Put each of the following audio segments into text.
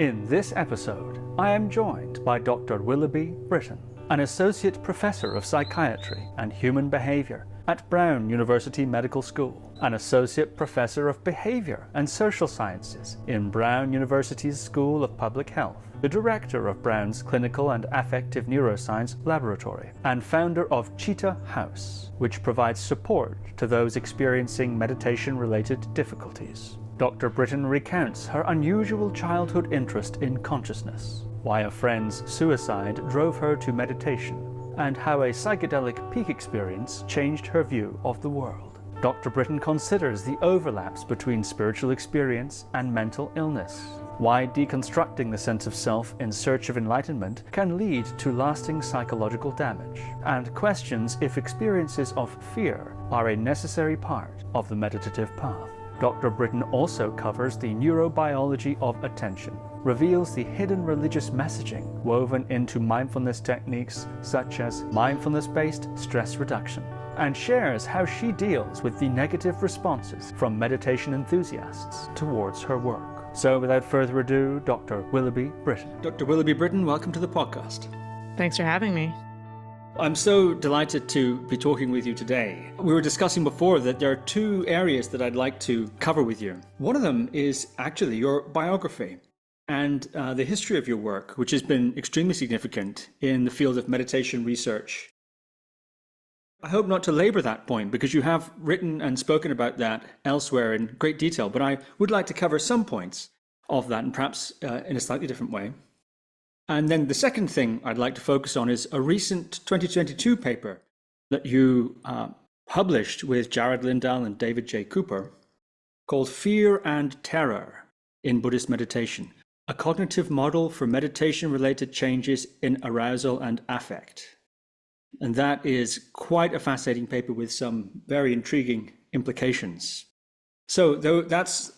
In this episode, I am joined by Dr Willoughby Britton, an Associate Professor of Psychiatry and Human Behaviour at Brown University Medical School, an Associate Professor of Behaviour and Social Sciences in Brown University's School of Public Health, the Director of Brown's Clinical and Affective Neuroscience Laboratory, and founder of Cheetah House, which provides support to those experiencing meditation-related difficulties. Dr Britton recounts her unusual childhood interest in consciousness, why a friend's suicide drove her to meditation, and how a psychedelic peak experience changed her view of the world. Dr Britton considers the overlaps between spiritual experience and mental illness, why deconstructing the sense of self in search of enlightenment can lead to lasting psychological damage, and questions if experiences of fear are a necessary part of the meditative path. Dr Britton also covers the neurobiology of attention, reveals the hidden religious messaging woven into mindfulness techniques such as mindfulness-based stress reduction, and shares how she deals with the negative responses from meditation enthusiasts towards her work. So without further ado, Dr Willoughby Britton. Dr Willoughby Britton, welcome to the podcast. Thanks for having me. I'm so delighted to be talking with you today. We were discussing before that there are two areas that I'd like to cover with you. One of them is actually your biography and the history of your work, which has been extremely significant in the field of meditation research. I hope not to labor that point because you have written and spoken about that elsewhere in great detail, but I would like to cover some points of that and perhaps in a slightly different way. And then the second thing I'd like to focus on is a recent 2022 paper that you published with Jared Lindahl and David J. Cooper called Fear and Terror in Buddhist Meditation, a cognitive model for meditation-related changes in arousal and affect. And that is quite a fascinating paper with some very intriguing implications. So that's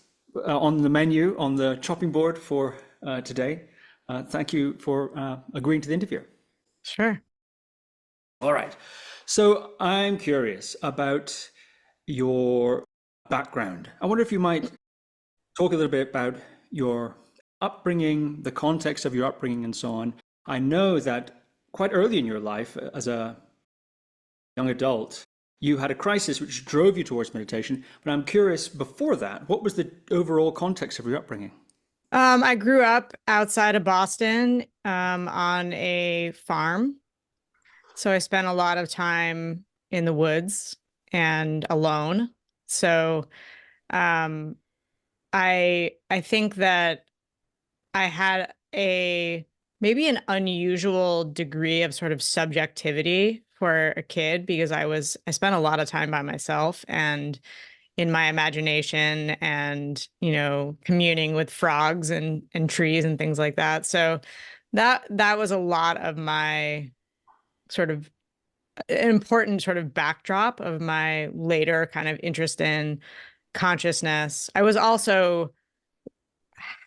on the menu, on the chopping board for today. Thank you for agreeing to the interview. Sure. All right. So I'm curious about your background. I wonder if you might talk a little bit about your upbringing, the context of your upbringing and so on. I know that quite early in your life, as a young adult, you had a crisis which drove you towards meditation. But I'm curious, before that, what was the overall context of your upbringing? I grew up outside of Boston on a farm. So I spent a lot of time in the woods and alone. So I think that I had maybe an unusual degree of sort of subjectivity for a kid because I spent a lot of time by myself and in my imagination and, communing with frogs and trees and things like that. So that was a lot of my sort of important sort of backdrop of my later kind of interest in consciousness. I was also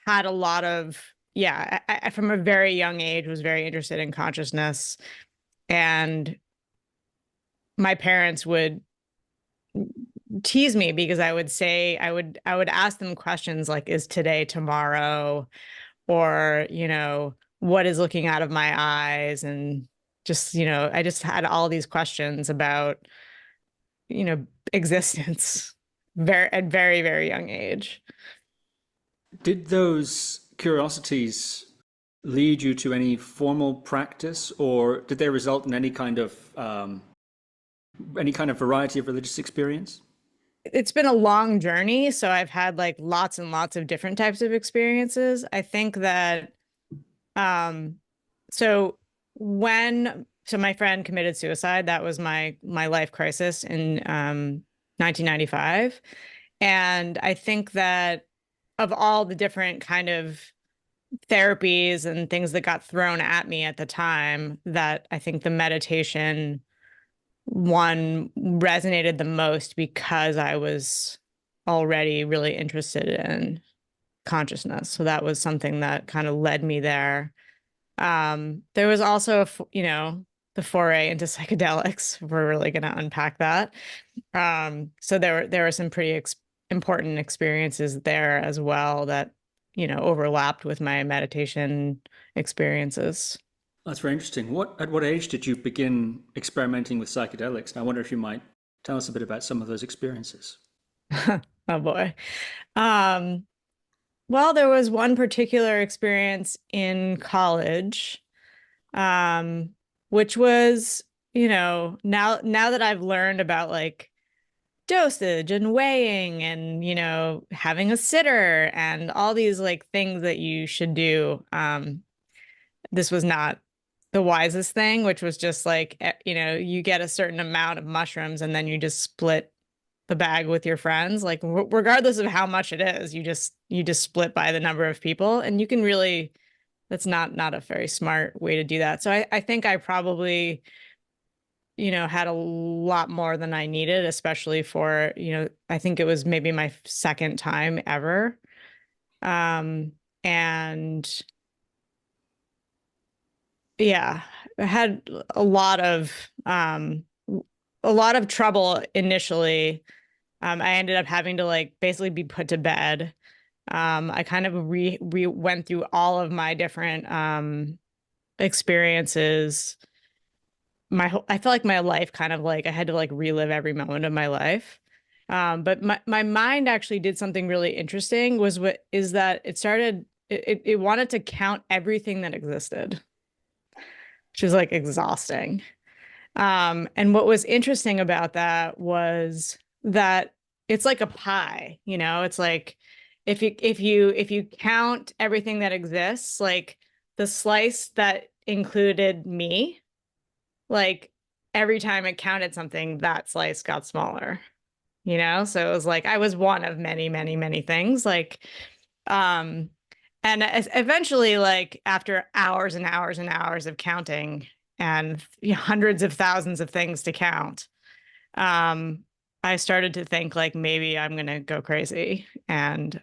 had a lot of, I from a very young age was very interested in consciousness. And my parents would tease me because I would say, I would ask them questions like, is today tomorrow? Or, what is looking out of my eyes? And just, I just had all these questions about, existence at very, very young age. Did those curiosities lead you to any formal practice, or did they result in any kind of variety of religious experience? It's been a long journey, so I've had like lots and lots of different types of experiences. I think that, so my friend committed suicide. That was my life crisis in 1995. And I think that of all the different kind of therapies and things that got thrown at me at the time, that I think the meditation one resonated the most because I was already really interested in consciousness. So that was something that kind of led me there. There was also, the foray into psychedelics. We're really going to unpack that. So there were some pretty important experiences there as well that, overlapped with my meditation experiences. That's very interesting. At what age did you begin experimenting with psychedelics? And I wonder if you might tell us a bit about some of those experiences. Oh boy. Um, well, there was one particular experience in college, um, which was, now that I've learned about like dosage and weighing and, having a sitter and all these like things that you should do, this was not the wisest thing, which was just like, you get a certain amount of mushrooms and then you just split the bag with your friends, like regardless of how much it is, you just split by the number of people, and you can really, that's not a very smart way to do that. So I think I probably, had a lot more than I needed, especially for, I think it was maybe my second time ever. And yeah, I had a lot of trouble initially. I ended up having to like basically be put to bed. I kind of went through all of my different experiences. I felt like my life kind of like I had to like relive every moment of my life. But my mind actually did something really interesting is that it wanted to count everything that existed, which is like exhausting. And what was interesting about that was that it's like a pie, it's like if you count everything that exists, like the slice that included me, like every time it counted something, that slice got smaller, So it was like I was one of many, many, many things. Like, and eventually, like after hours and hours and hours of counting and hundreds of thousands of things to count, I started to think like maybe I'm gonna go crazy and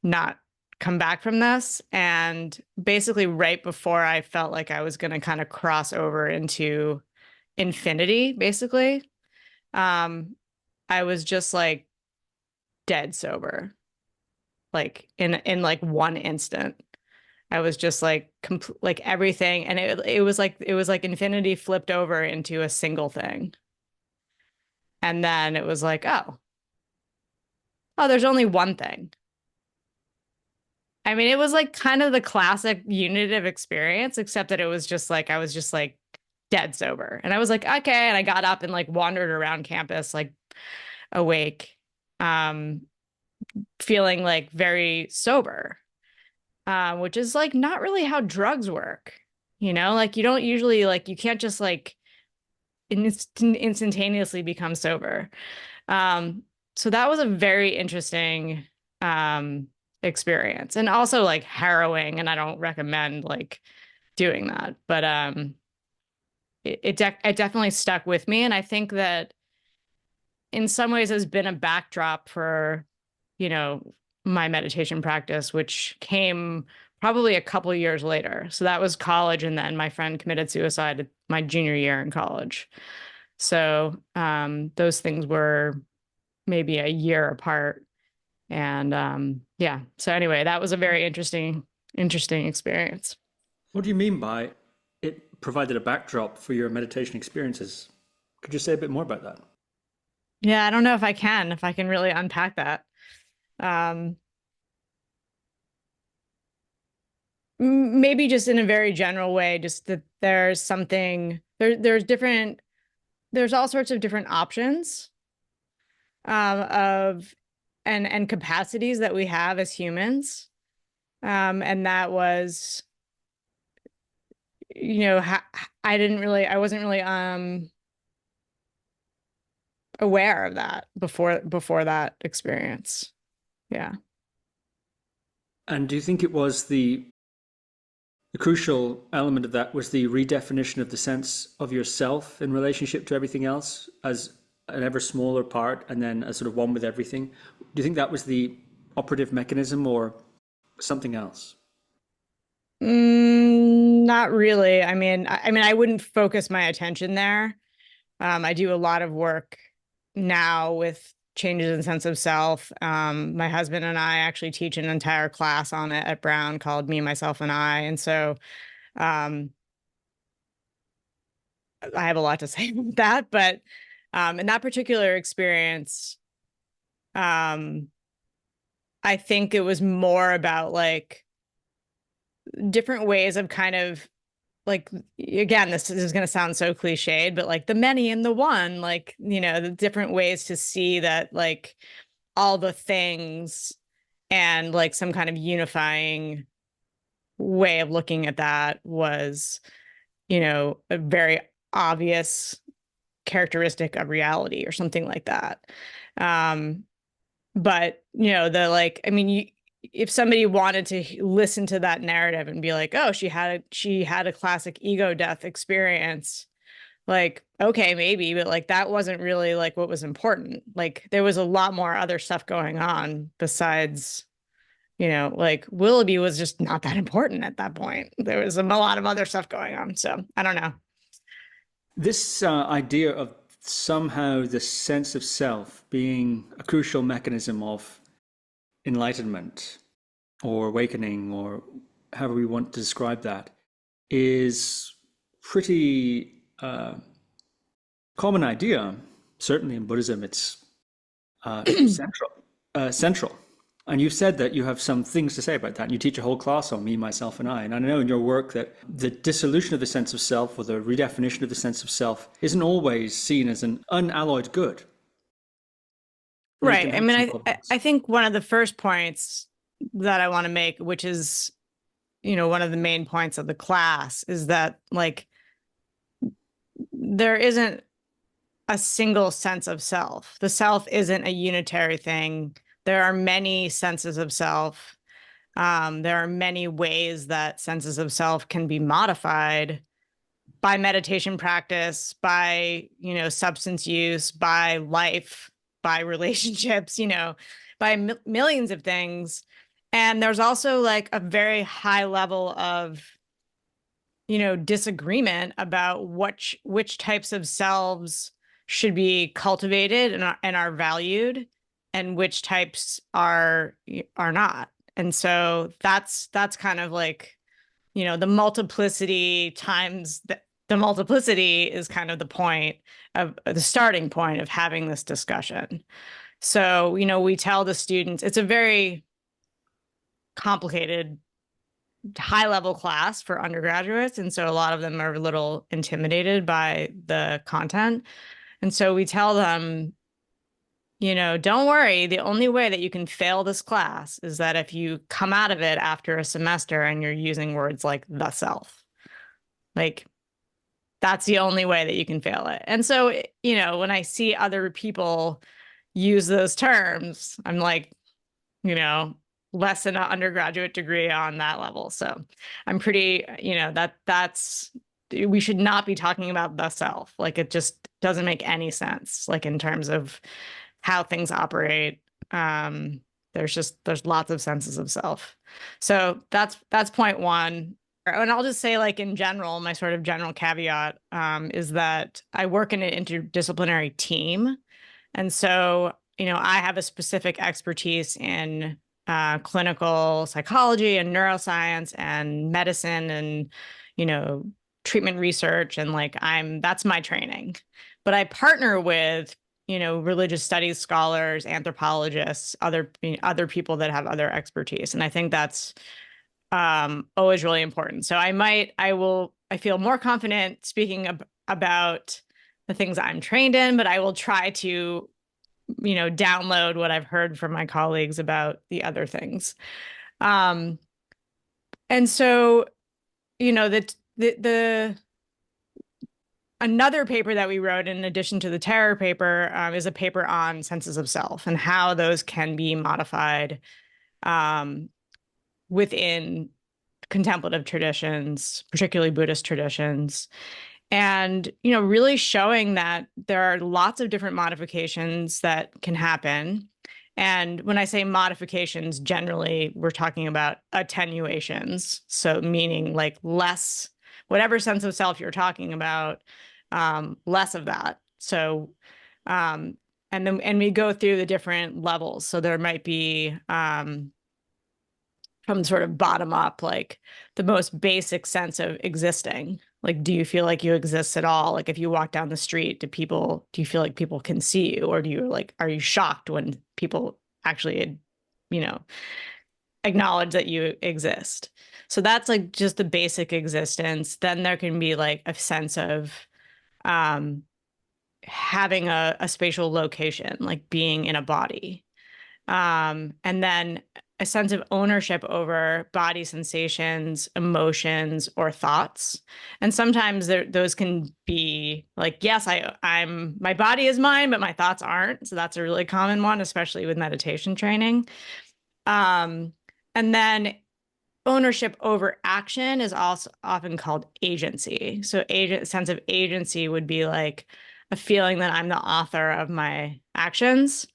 not come back from this. And basically, right before I felt like I was gonna kind of cross over into infinity, basically, I was just like dead sober, like in like one instant. I was just like like everything, and it was like infinity flipped over into a single thing. And then it was like, oh, there's only one thing. I mean, it was like kind of the classic unitive experience, except that it was just like I was just like dead sober. And I was like, okay. And I got up and like wandered around campus, like awake, um, feeling like very sober, which is like not really how drugs work. Like you don't usually like you can't just like instantaneously become sober. So that was a very interesting experience, and also like harrowing, and I don't recommend like doing that, but it definitely stuck with me, and I think that in some ways has been a backdrop for my meditation practice, which came probably a couple years later. So that was college, and then my friend committed suicide my junior year in college. So those things were maybe a year apart. And yeah, so anyway, that was a very interesting experience. What do you mean by it provided a backdrop for your meditation experiences? Could you say a bit more about that? Yeah, I don't know if I can really unpack that. Um, Maybe just in a very general way, just that there's something there's all sorts of different options of and capacities that we have as humans. And that was, I wasn't really aware of that before that experience. Yeah. And do you think it was the crucial element of that was the redefinition of the sense of yourself in relationship to everything else as an ever smaller part and then as sort of one with everything? Do you think that was the operative mechanism or something else? Not really. I mean, I wouldn't focus my attention there. I do a lot of work now with changes in sense of self. My husband and I actually teach an entire class on it at Brown called Me, Myself, and I. And so I have a lot to say about that. But in that particular experience, I think it was more about like different ways of kind of like, again, this is going to sound so cliched, but like the many and the one, like, you know, the different ways to see that like all the things and like some kind of unifying way of looking at that was, you know, a very obvious characteristic of reality or something like that. But, you know, the like, I mean, if somebody wanted to listen to that narrative and be like, oh, she had a classic ego death experience, like, okay, maybe, but like that wasn't really like what was important. Like there was a lot more other stuff going on besides, you know, like Willoughby was just not that important at that point. There was a lot of other stuff going on. So I don't know. This idea of somehow the sense of self being a crucial mechanism of enlightenment or awakening, or however we want to describe that, is pretty common idea. Certainly in Buddhism, it's central. And you've said that you have some things to say about that. And you teach a whole class on Me, Myself, and I. And I know in your work that the dissolution of the sense of self, or the redefinition of the sense of self, isn't always seen as an unalloyed good. Right. I mean, I think one of the first points that I want to make, which is, you know, one of the main points of the class, is that like there isn't a single sense of self. The self isn't a unitary thing. There are many senses of self. There are many ways that senses of self can be modified by meditation practice, by, you know, substance use, by life, by relationships, you know, by millions of things. And there's also like a very high level of, you know, disagreement about which types of selves should be cultivated and are valued, and which types are not. And so that's kind of like, you know, the multiplicity times the multiplicity is kind of the point of the starting point of having this discussion. So, you know, we tell the students, it's a very complicated high level class for undergraduates. And so a lot of them are a little intimidated by the content. And so we tell them, you know, don't worry. The only way that you can fail this class is that if you come out of it after a semester and you're using words like the self, like that's the only way that you can fail it. And so, you know, when I see other people use those terms, I'm like, you know, less than an undergraduate degree on that level. So I'm pretty, you know, that's, we should not be talking about the self. Like it just doesn't make any sense, like in terms of how things operate. There's lots of senses of self. So that's point one. And I'll just say, like, in general, my sort of general caveat is that I work in an interdisciplinary team. And so, you know, I have a specific expertise in clinical psychology and neuroscience and medicine and, you know, treatment research. And like, that's my training. But I partner with, you know, religious studies scholars, anthropologists, other people that have other expertise. And I think that's always really important. So I feel more confident speaking about the things I'm trained in, but I will try to, you know, download what I've heard from my colleagues about the other things. And so, you know, another paper that we wrote in addition to the terror paper is a paper on senses of self and how those can be modified within contemplative traditions, particularly Buddhist traditions. And, you know, really showing that there are lots of different modifications that can happen. And when I say modifications, generally, we're talking about attenuations. So meaning like less, whatever sense of self you're talking about, less of that. So, and we go through the different levels. So there might be from sort of bottom up, like the most basic sense of existing. Like, do you feel like you exist at all? Like if you walk down the street, do you feel like people can see you? Or are you shocked when people actually, acknowledge that you exist? So that's like just the basic existence. Then there can be like a sense of having a spatial location, like being in a body. And then a sense of ownership over body sensations, emotions, or thoughts. And sometimes those can be like, yes, my body is mine, but my thoughts aren't. So that's a really common one, especially with meditation training. And then ownership over action is also often called agency. So sense of agency would be like a feeling that I'm the author of my actions,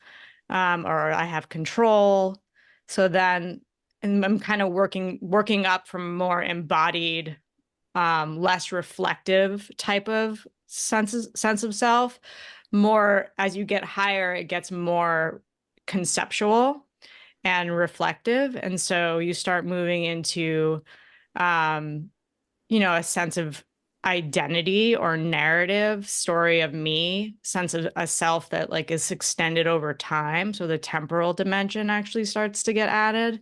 or I have control. So then, and I'm kind of working up from more embodied, less reflective type of sense of self. More as you get higher, it gets more conceptual and reflective. And so you start moving into, a sense of identity or narrative, story of me, sense of a self that like is extended over time. So the temporal dimension actually starts to get added.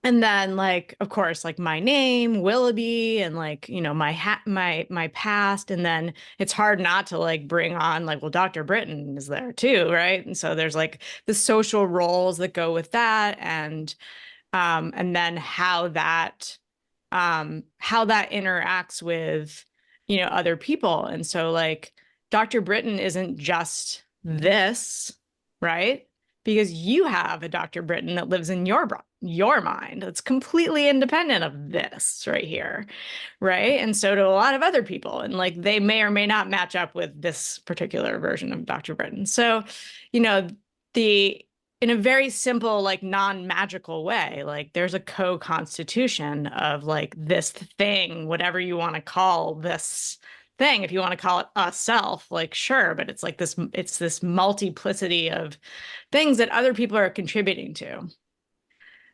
And then like, of course, like my name, Willoughby, and like, my past. And then it's hard not to like bring on like, well, Dr. Britton is there too, right? And so there's like the social roles that go with that, and then how that interacts with, other people. And so like Dr. Britton isn't just this, right? Because you have a Dr. Britton that lives in your mind. That's completely independent of this right here, right? And so do a lot of other people. And like they may or may not match up with this particular version of Dr. Britton. So, in a very simple, like non-magical way, like there's a co-constitution of like this thing, whatever you want to call this thing. If you want to call it a self, like sure, but it's like this multiplicity of things that other people are contributing to.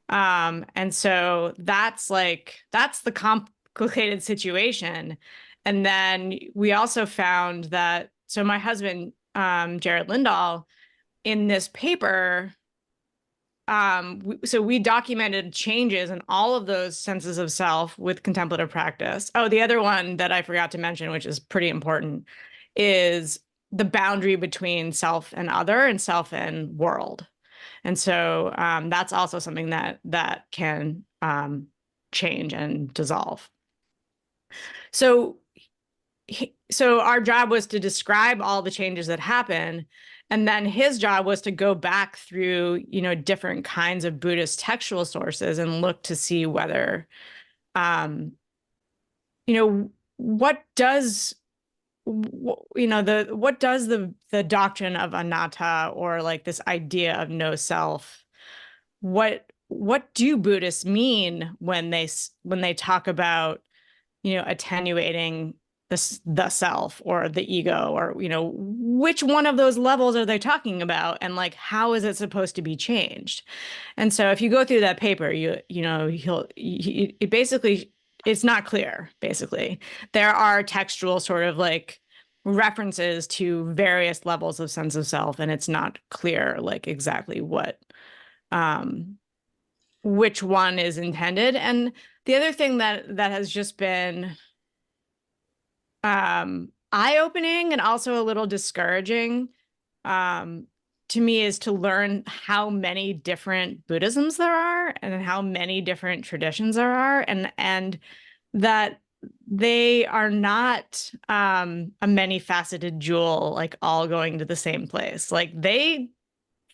And so that's the complicated situation. And then we also found that, so my husband, Jared Lindahl, in this paper, so we documented changes in all of those senses of self with contemplative practice. Oh, the other one that I forgot to mention, which is pretty important, is the boundary between self and other and self and world. And so that's also something that can change and dissolve. So our job was to describe all the changes that happen. And then his job was to go back through, different kinds of Buddhist textual sources and look to see whether, what does the doctrine of anatta, or like this idea of no self, what do Buddhists mean when they talk about, attenuating the self or the ego, or which one of those levels are they talking about, and like how is it supposed to be changed? And so if you go through that paper, it's not clear. Basically, there are textual sort of like references to various levels of sense of self, and it's not clear like exactly which one is intended. And the other thing that has just been eye-opening and also a little discouraging to me is to learn how many different Buddhisms there are and how many different traditions there are, and that they are not a many-faceted jewel, like all going to the same place. Like they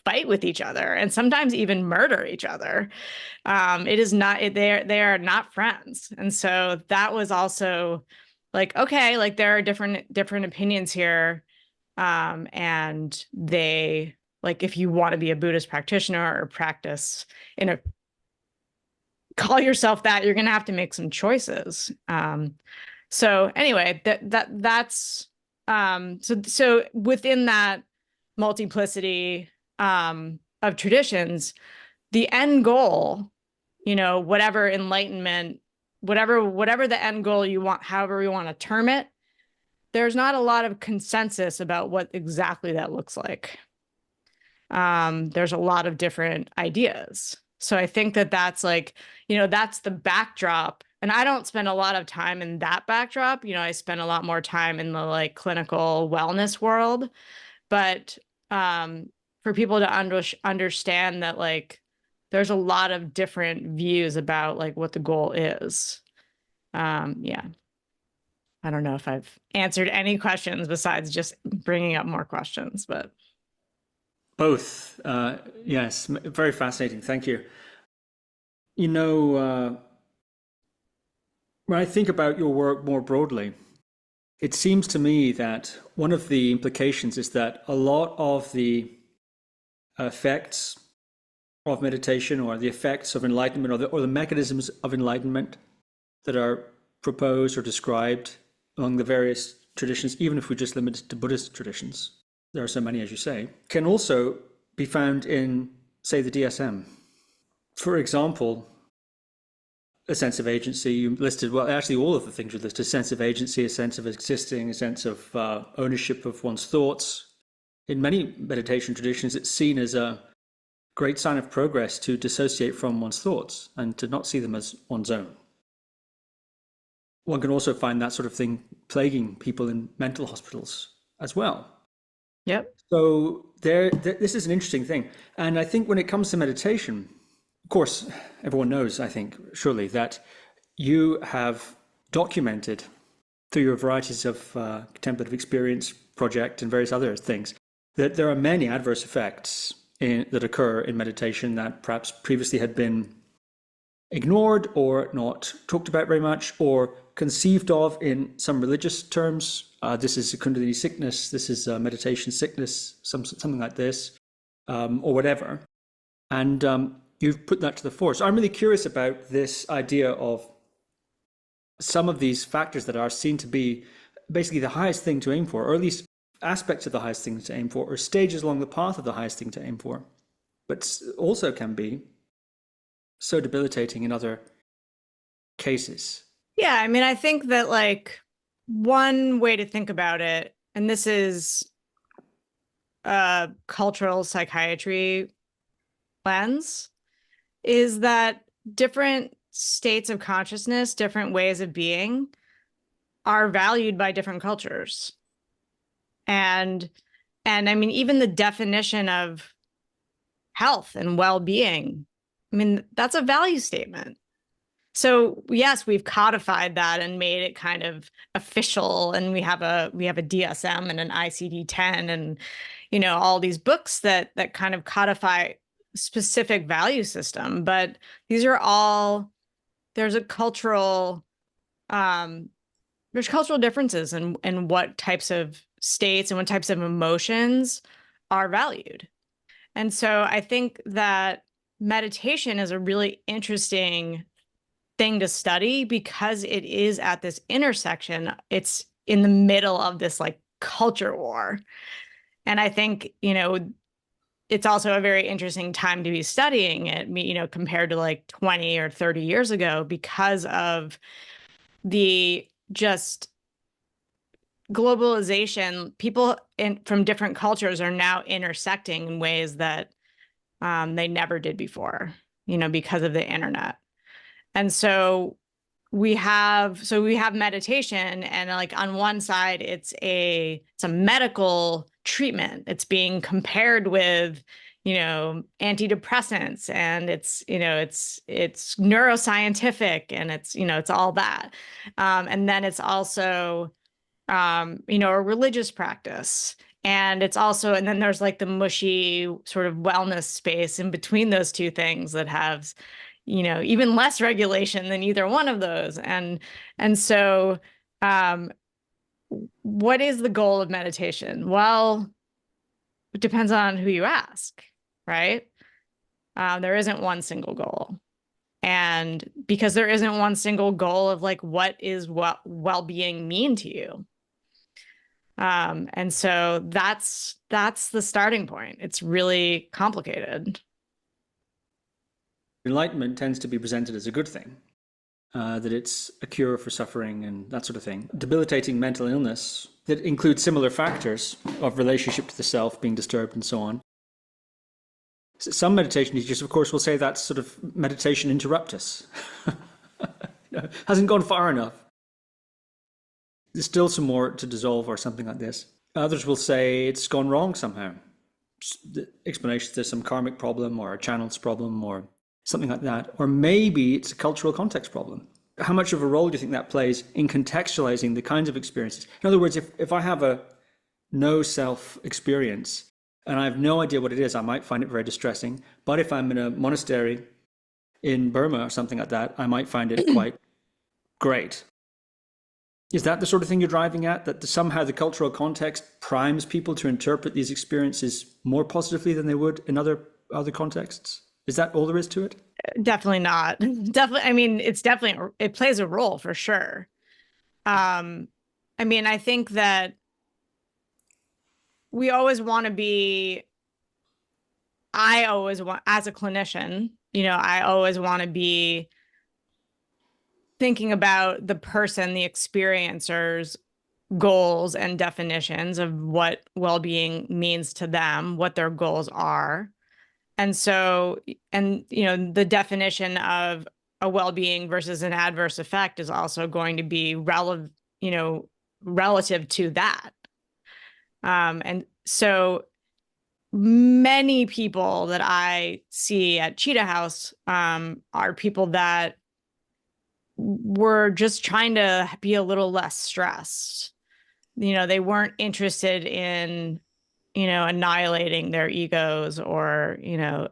fight with each other and sometimes even murder each other. They are not friends. And so that was also like, okay, like there are different opinions here. And they, like, if you want to be a Buddhist practitioner or practice call yourself that, you're going to have to make some choices. So anyway, that's So within that multiplicity of traditions, the end goal, whatever enlightenment, whatever the end goal you want, however you want to term it, there's not a lot of consensus about what exactly that looks like. There's a lot of different ideas. So I think that that's like, that's the backdrop. And I don't spend a lot of time in that backdrop. I spend a lot more time in the like clinical wellness world. But for people to understand that like there's a lot of different views about like what the goal is. Yeah. I don't know if I've answered any questions besides just bringing up more questions, but. Both. Yes, very fascinating. Thank you. When I think about your work more broadly, it seems to me that one of the implications is that a lot of the effects of meditation or the effects of enlightenment or the mechanisms of enlightenment that are proposed or described among the various traditions, even if we just limit it to Buddhist traditions, there are so many, as you say, can also be found in, say, the DSM. For example, a sense of agency, you listed, well, actually all of the things you listed, a sense of agency, a sense of existing, a sense of ownership of one's thoughts. In many meditation traditions, it's seen as a great sign of progress to dissociate from one's thoughts and to not see them as one's own. One can also find that sort of thing plaguing people in mental hospitals as well. Yep. So this is an interesting thing. And I think when it comes to meditation, of course, everyone knows, I think, surely, that you have documented through your varieties of contemplative experience project and various other things, that there are many adverse effects that occur in meditation that perhaps previously had been ignored or not talked about very much or conceived of in some religious terms. This is a Kundalini sickness, this is a meditation sickness, something like this, or whatever. And you've put that to the fore. So I'm really curious about this idea of some of these factors that are seen to be basically the highest thing to aim for, or at least aspects of the highest thing to aim for, or stages along the path of the highest thing to aim for, but also can be so debilitating in other cases. Yeah, I mean, I think that like one way to think about it, and this is a cultural psychiatry lens, is that different states of consciousness, different ways of being are valued by different cultures. And I mean, even the definition of health and well-being, I mean, that's a value statement. So yes, we've codified that and made it kind of official, and we have a DSM and an ICD-10 and all these books that kind of codify specific value system. But these are all, there's cultural differences in what types of states and what types of emotions are valued. And so I think that meditation is a really interesting thing to study because it is at this intersection. It's in the middle of this like culture war. And I think, it's also a very interesting time to be studying it, compared to like 20 or 30 years ago, because of the just globalization. People from different cultures are now intersecting in ways that they never did before, because of the internet. And so we have meditation, and like on one side, it's a medical treatment. It's being compared with, antidepressants, and it's neuroscientific, and it's all that. And then it's also, a religious practice. And it's also, and then there's like the mushy sort of wellness space in between those two things that have, even less regulation than either one of those. And so, what is the goal of meditation? Well, it depends on who you ask, right? There isn't one single goal. And because there isn't one single goal of like, what is well-being mean to you? And so that's the starting point. It's really complicated. Enlightenment tends to be presented as a good thing, that it's a cure for suffering and that sort of thing. Debilitating mental illness that includes similar factors of relationship to the self being disturbed and so on. Some meditation teachers, of course, will say that's sort of meditation interruptus. Hasn't gone far enough. There's still some more to dissolve or something like this. Others will say it's gone wrong somehow. The explanation, there's some karmic problem or a channels problem or something like that. Or maybe it's a cultural context problem. How much of a role do you think that plays in contextualizing the kinds of experiences? In other words, if I have a no self experience and I have no idea what it is, I might find it very distressing. But if I'm in a monastery in Burma or something like that, I might find it quite great. Is that the sort of thing you're driving at? That somehow the cultural context primes people to interpret these experiences more positively than they would in other contexts? Is that all there is to it? Definitely not. Definitely. I mean, it plays a role for sure. I mean, I think that we always want to be, I always want, as a clinician, I always want to be thinking about the person, the experiencer's goals and definitions of what well-being means to them, what their goals are. And so, the definition of a well-being versus an adverse effect is also going to be relative to that. And so many people that I see at Cheetah House are people that were just trying to be a little less stressed. They weren't interested in, annihilating their egos or, in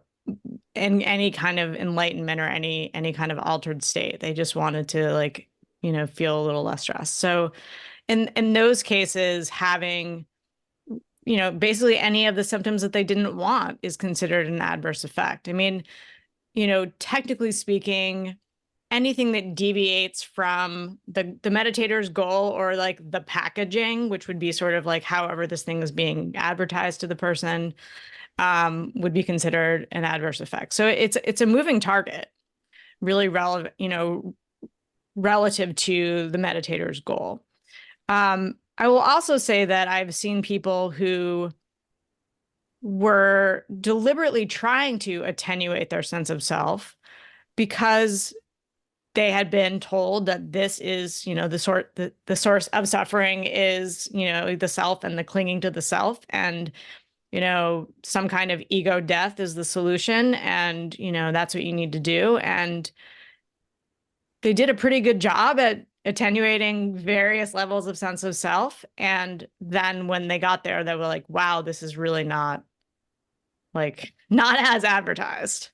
any kind of enlightenment or any kind of altered state. They just wanted to feel a little less stressed. So in those cases, having, basically any of the symptoms that they didn't want is considered an adverse effect. I mean, technically speaking, anything that deviates from the meditator's goal or the packaging, which would be sort of however this thing is being advertised to the person, would be considered an adverse effect. So it's a moving target, really relevant, relative to the meditator's goal. I will also say that I've seen people who were deliberately trying to attenuate their sense of self because they had been told that this is, the source of suffering is, the self and the clinging to the self, and, some kind of ego death is the solution, and, that's what you need to do. And they did a pretty good job at attenuating various levels of sense of self. And then when they got there, they were like, wow, this is really not as advertised.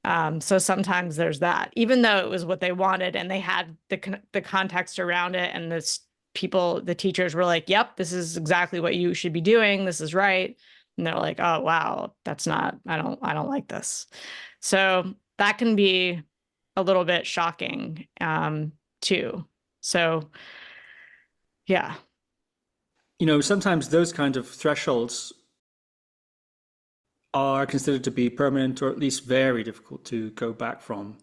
So sometimes there's that, even though it was what they wanted and they had the context around it, and the teachers were like, yep, this is exactly what you should be doing. This is right. And they're like, oh, wow, that's not, I don't like this. So that can be a little bit shocking, too. So, yeah. Sometimes those kind of thresholds are considered to be permanent or at least very difficult to go back from.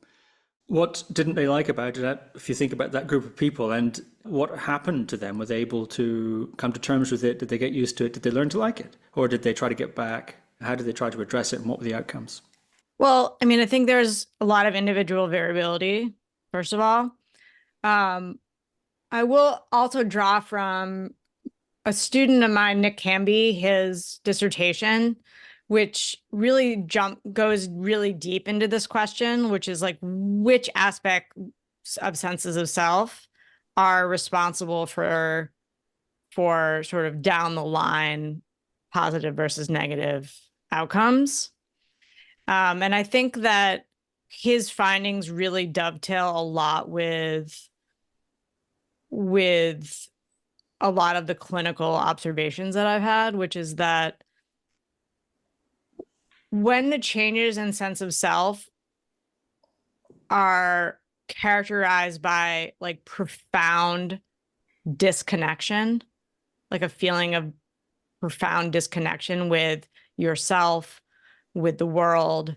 What didn't they like about it, if you think about that group of people, and what happened to them? Were they able to come to terms with it? Did they get used to it? Did they learn to like it? Or did they try to get back? How did they try to address it, and what were the outcomes? Well, I mean, I think there's a lot of individual variability, first of all. I will also draw from a student of mine, Nick Camby, his dissertation, which really goes really deep into this question, which is which aspects of senses of self are responsible for sort of down the line positive versus negative outcomes. And I think that his findings really dovetail a lot with a lot of the clinical observations that I've had, which is that when the changes in sense of self are characterized by profound disconnection, like a feeling of profound disconnection with yourself, with the world.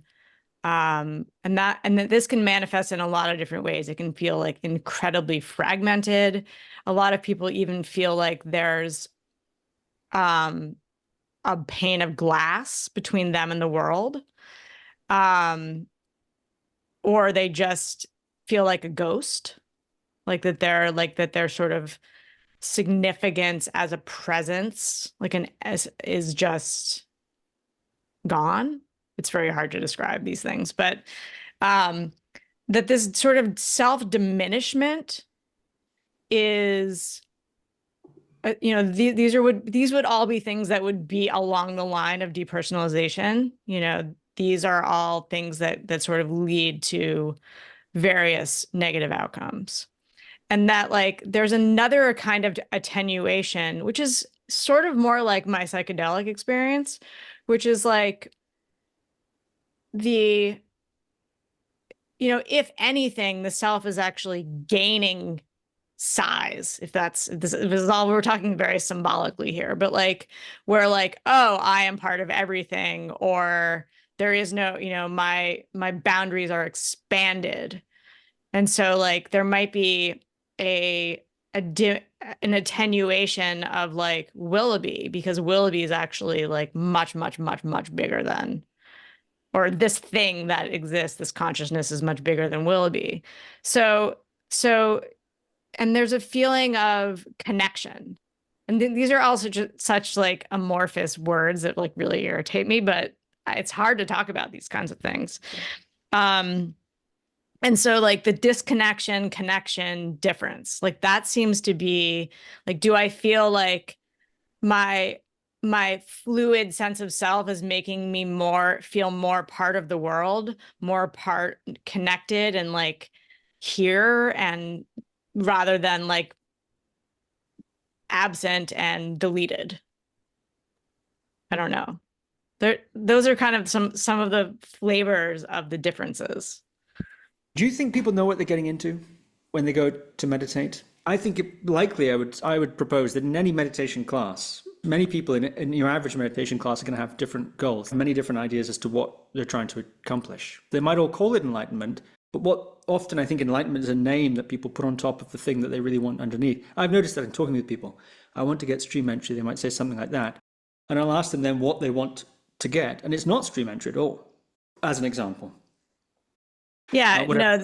And that this can manifest in a lot of different ways. It can feel like incredibly fragmented. A lot of people even feel like there's a pane of glass between them and the world. Or they just feel like a ghost, like that their sort of significance as a presence, is just gone. It's very hard to describe these things, but that this sort of self-diminishment is, these would all be things that would be along the line of depersonalization. These are all things that sort of lead to various negative outcomes. And that like there's another kind of attenuation, which is sort of more like my psychedelic experience, which is like if anything, the self is actually gaining size, if this is all, we're talking very symbolically here, but like where like, oh, I am part of everything, or there is no, my boundaries are expanded. And so like there might be an attenuation of like Willoughby, because Willoughby is actually like much, much, much, much bigger than, or this thing that exists, this consciousness is much bigger than Willoughby. So, and there's a feeling of connection. And these are also just such like amorphous words that like really irritate me, but it's hard to talk about these kinds of things. And so like the disconnection, connection, difference, like that seems to be like, do I feel like my fluid sense of self is making me feel more part of the world, more connected and like here, and rather than like absent and deleted? I don't know. Those are kind of some of the flavors of the differences. Do you think people know what they're getting into when they go to meditate? I think likely I would propose that in any meditation class, many people in your average meditation class are going to have different goals, many different ideas as to what they're trying to accomplish. They might all call it enlightenment, but what often I think enlightenment is a name that people put on top of the thing that they really want underneath. I've noticed that in talking with people. I want to get stream entry, they might say something like that. And I'll ask them then what they want to get. And it's not stream entry at all, as an example. Yeah,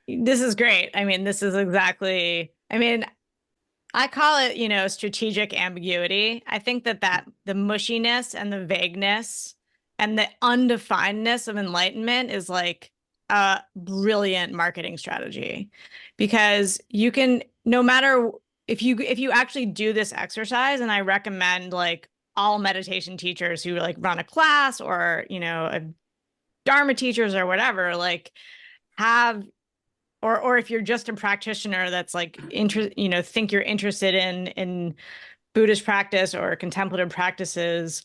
this is great. I mean, this is exactly, I call it, strategic ambiguity. I think that the mushiness and the vagueness and the undefinedness of enlightenment is like a brilliant marketing strategy, because you can, no matter if you actually do this exercise, and I recommend like all meditation teachers who like run a class or, a Dharma teachers or whatever, like or if you're just a practitioner that's like think you're interested in Buddhist practice or contemplative practices,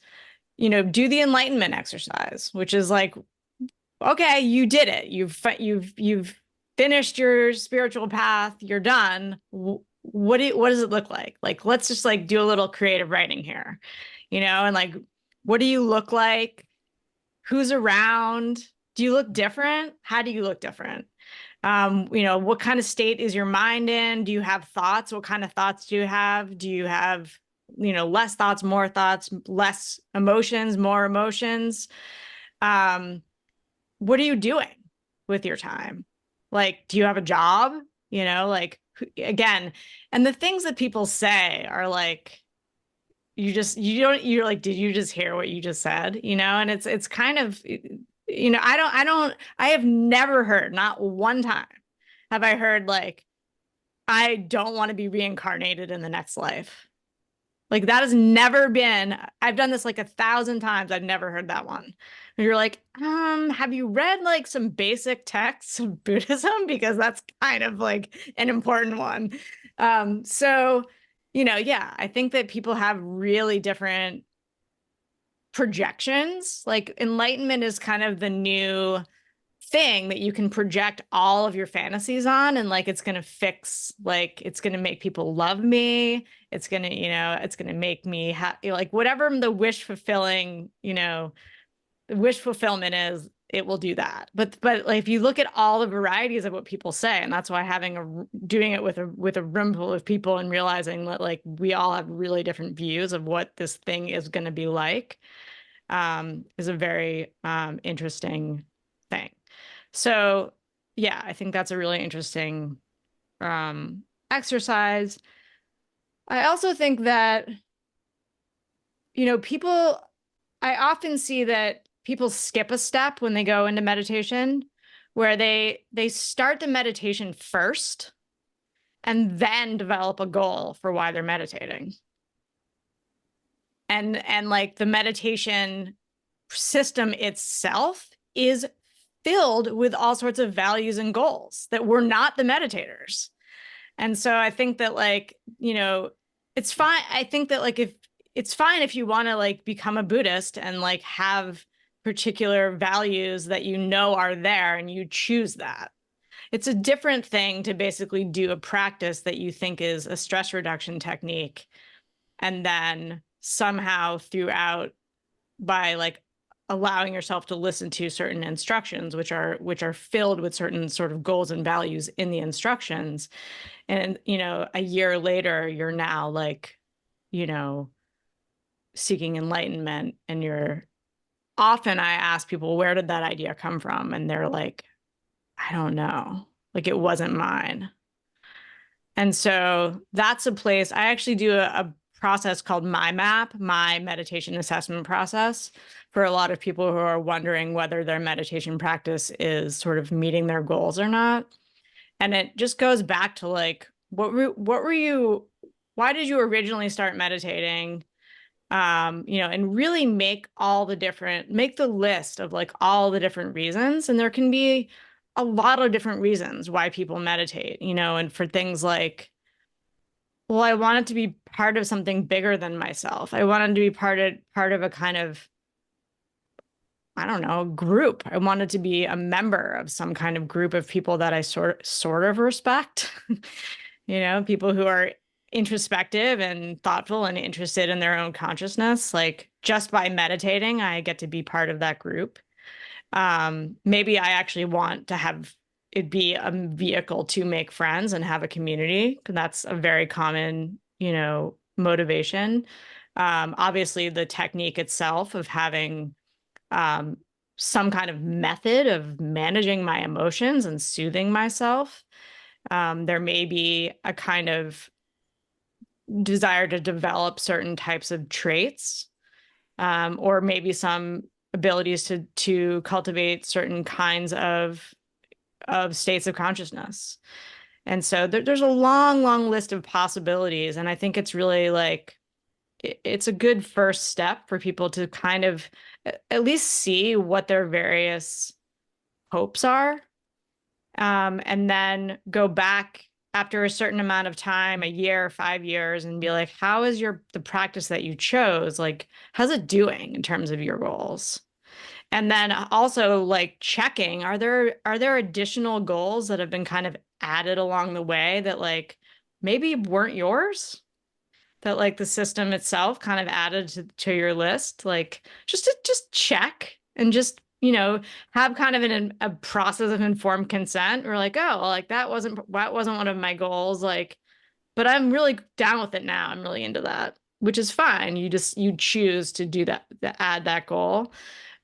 do the enlightenment exercise, which is like, okay, you did it. You've finished your spiritual path. You're done. What does it look like? Like, let's just like do a little creative writing here, and like, what do you look like? Who's around? Do you look different? How do you look different? What kind of state is your mind in? Do you have thoughts? What kind of thoughts do you have? Do you have, less thoughts, less emotions, more emotions? What are you doing with your time? Like, do you have a job? Like, again, and the things that people say are like, you're like, did you just hear what you just said? And it's kind of, I have never heard, not one time have I heard like, I don't want to be reincarnated in the next life. Like that has never been, I've done this like 1,000 times. I've never heard that one. And you're like, have you read like some basic texts of Buddhism? Because that's kind of like an important one. So, yeah, I think that people have really different projections. Like enlightenment is kind of the new thing that you can project all of your fantasies on, and like it's going to fix, like it's going to make people love me, it's going to, you know, it's going to make me like whatever the wish fulfilling, you know, the wish fulfillment is, it will do that. But like, if you look at all the varieties of what people say, and that's why doing it with a room full of people and realizing that like we all have really different views of what this thing is going to be like, is a very interesting thing. So yeah, I think that's a really interesting exercise. I also think that, you know, I often see that people skip a step when they go into meditation, where they start the meditation first and then develop a goal for why they're meditating. And like the meditation system itself is filled with all sorts of values and goals that were not the meditators. And so I think that, like, you know, it's fine. I think that like, if it's fine if you want to like become a Buddhist and like have particular values that you know are there and you choose that. It's a different thing to basically do a practice that you think is a stress reduction technique, and then somehow throughout, by like allowing yourself to listen to certain instructions, which are filled with certain sort of goals and values in the instructions. And, you know, a year later, you're now like, you know, seeking enlightenment, and often I ask people, where did that idea come from? And they're like, I don't know, like it wasn't mine. And so that's a place I actually do a process called my meditation assessment process, for a lot of people who are wondering whether their meditation practice is sort of meeting their goals or not. And it just goes back to like, why did you originally start meditating? You know, and really make the list of like all the different reasons. And there can be a lot of different reasons why people meditate, you know, and for things like, well, I wanted to be part of something bigger than myself. I wanted to be part of a kind of, I don't know, group. I wanted to be a member of some kind of group of people that I sort of respect, you know, people who are introspective and thoughtful and interested in their own consciousness. Like just by meditating, I get to be part of that group. Maybe I actually want to have it be a vehicle to make friends and have a community. That's a very common, you know, motivation. Obviously, the technique itself of having some kind of method of managing my emotions and soothing myself. There may be a kind of desire to develop certain types of traits, or maybe some abilities to cultivate certain kinds of states of consciousness. And so there's a long, long list of possibilities. And I think it's really like, it's a good first step for people to kind of at least see what their various hopes are. And then go back after a certain amount of time, a year, 5 years, and be like, how is the practice that you chose? Like, how's it doing in terms of your goals? And then also like checking, are there additional goals that have been kind of added along the way that like maybe weren't yours, that like the system itself kind of added to your list? Like just check and just, you know, have kind of a process of informed consent. Or like, oh, like that wasn't one of my goals. Like, but I'm really down with it now. I'm really into that, which is fine. You choose to do that, to add that goal.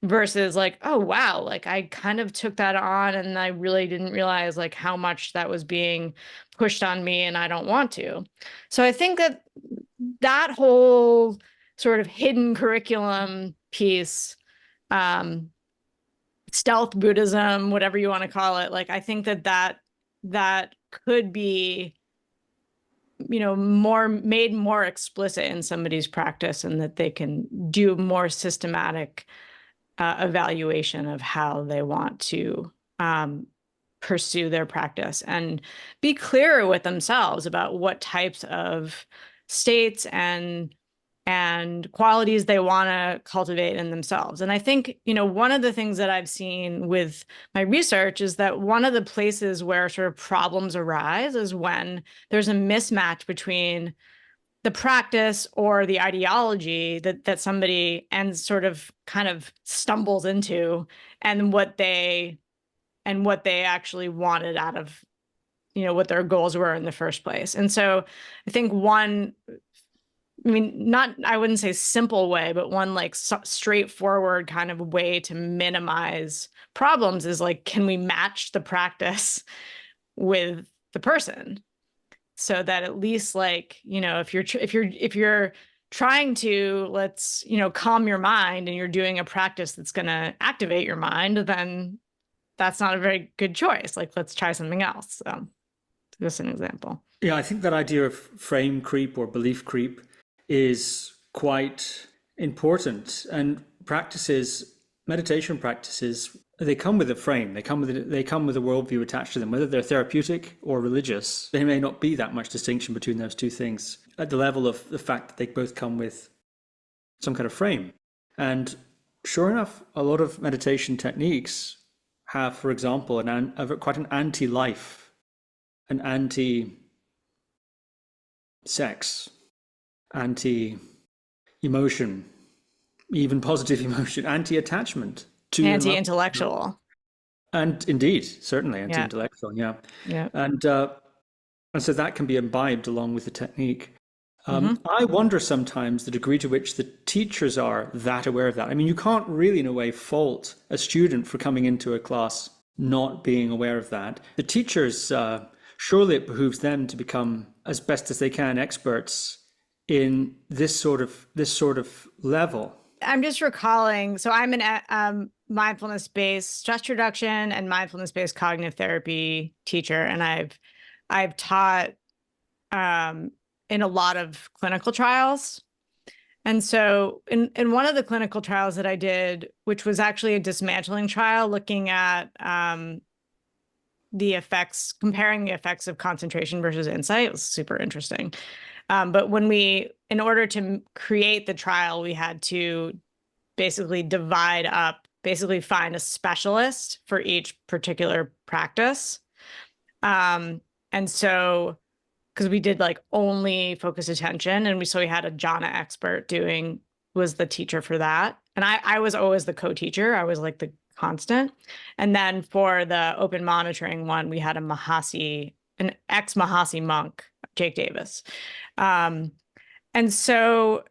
Versus like, oh, wow, like I kind of took that on and I really didn't realize like how much that was being pushed on me and I don't want to. So I think that whole sort of hidden curriculum piece, stealth Buddhism, whatever you want to call it, like I think that could be, you know, made more explicit in somebody's practice, and that they can do more systematic evaluation of how they want to pursue their practice, and be clearer with themselves about what types of states and and qualities they want to cultivate in themselves. And I think, one of the things that I've seen with my research is that one of the places where sort of problems arise is when there's a mismatch between the practice or the ideology that somebody ends sort of kind of stumbles into and what they actually wanted out of, what their goals were in the first place. And so I think I wouldn't say simple way, but one like straightforward kind of way to minimize problems is like, can we match the practice with the person? So that at least like, if you're trying to, let's, calm your mind and you're doing a practice that's going to activate your mind, then that's not a very good choice. Like, let's try something else. So just an example. Yeah, I think that idea of frame creep or belief creep is quite important. And meditation practices, they come with a frame. They come with a worldview attached to them. Whether they're therapeutic or religious, there may not be that much distinction between those two things at the level of the fact that they both come with some kind of frame. And sure enough, a lot of meditation techniques have, for example, quite an anti-life, an anti-sex, anti-emotion, even positive emotion, anti-attachment, to anti-intellectual. And indeed, certainly anti-intellectual, yeah. And so that can be imbibed along with the technique. I wonder sometimes the degree to which the teachers are that aware of that. I mean, you can't really, in a way, fault a student for coming into a class not being aware of that. The teachers, surely it behooves them to become, as best as they can, experts in this sort of level. I'm just recalling, so I'm an mindfulness-based stress reduction and mindfulness-based cognitive therapy teacher, and I've taught in a lot of clinical trials. And so in one of the clinical trials that I did, which was actually a dismantling trial looking at comparing the effects of concentration versus insight, it was super interesting. But in order to create the trial, we had to basically divide up, basically find a specialist for each particular practice. And so, because we did like only focused attention, and we had a jhana expert was the teacher for that. And I was always the co-teacher. I was like the constant. And then for the open monitoring one, we had an ex-Mahasi monk, Jake Davis. And so,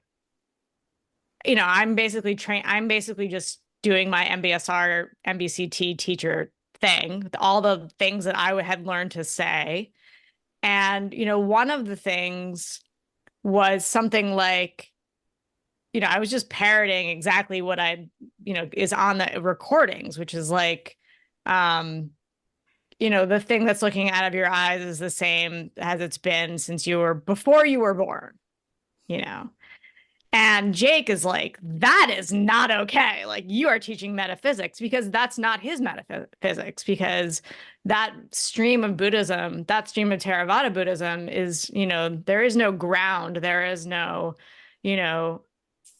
I'm basically just doing my MBSR, MBCT teacher thing, all the things that I had learned to say. And, one of the things was something like, I was just parroting exactly what is on the recordings, which is like, the thing that's looking out of your eyes is the same as it's been since before you were born, And Jake is like, that is not okay. Like, you are teaching metaphysics, because that's not his metaphysics, because that stream of Buddhism, that stream of Theravada Buddhism is, there is no ground. There is no,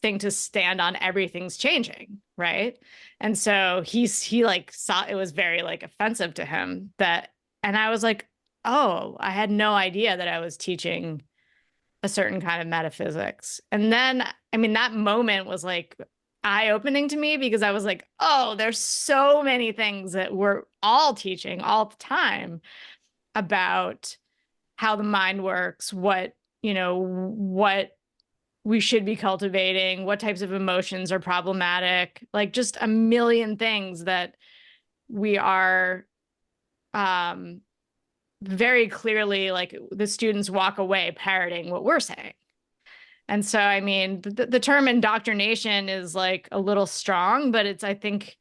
thing to stand on. Everything's changing. Right. And so he like saw, it was very like offensive to him and I was like, oh, I had no idea that I was teaching a certain kind of metaphysics. And then, that moment was like eye-opening to me, because I was like, oh, there's so many things that we're all teaching all the time about how the mind works, what we should be cultivating, what types of emotions are problematic, like just a million things that we are very clearly, like, the students walk away parroting what we're saying. And so, the term indoctrination is like a little strong, but I think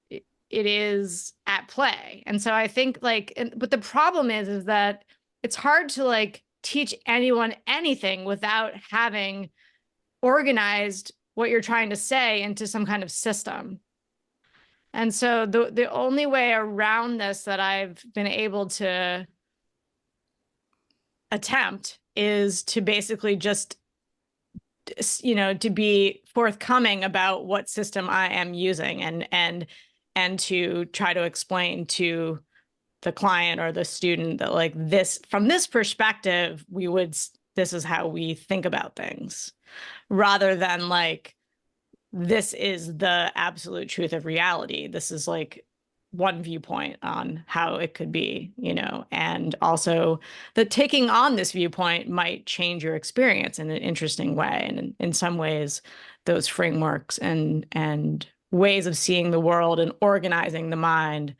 it is at play. And so I think but the problem is that it's hard to like teach anyone anything without having organized what you're trying to say into some kind of system. And so the only way around this that I've been able to attempt is to basically just to be forthcoming about what system I am using, and to try to explain to the client or the student that, like, this, from this perspective, this is how we think about things, rather than like, this is the absolute truth of reality. This is like one viewpoint on how it could be, and also that taking on this viewpoint might change your experience in an interesting way. And in some ways, those frameworks and ways of seeing the world and organizing the mind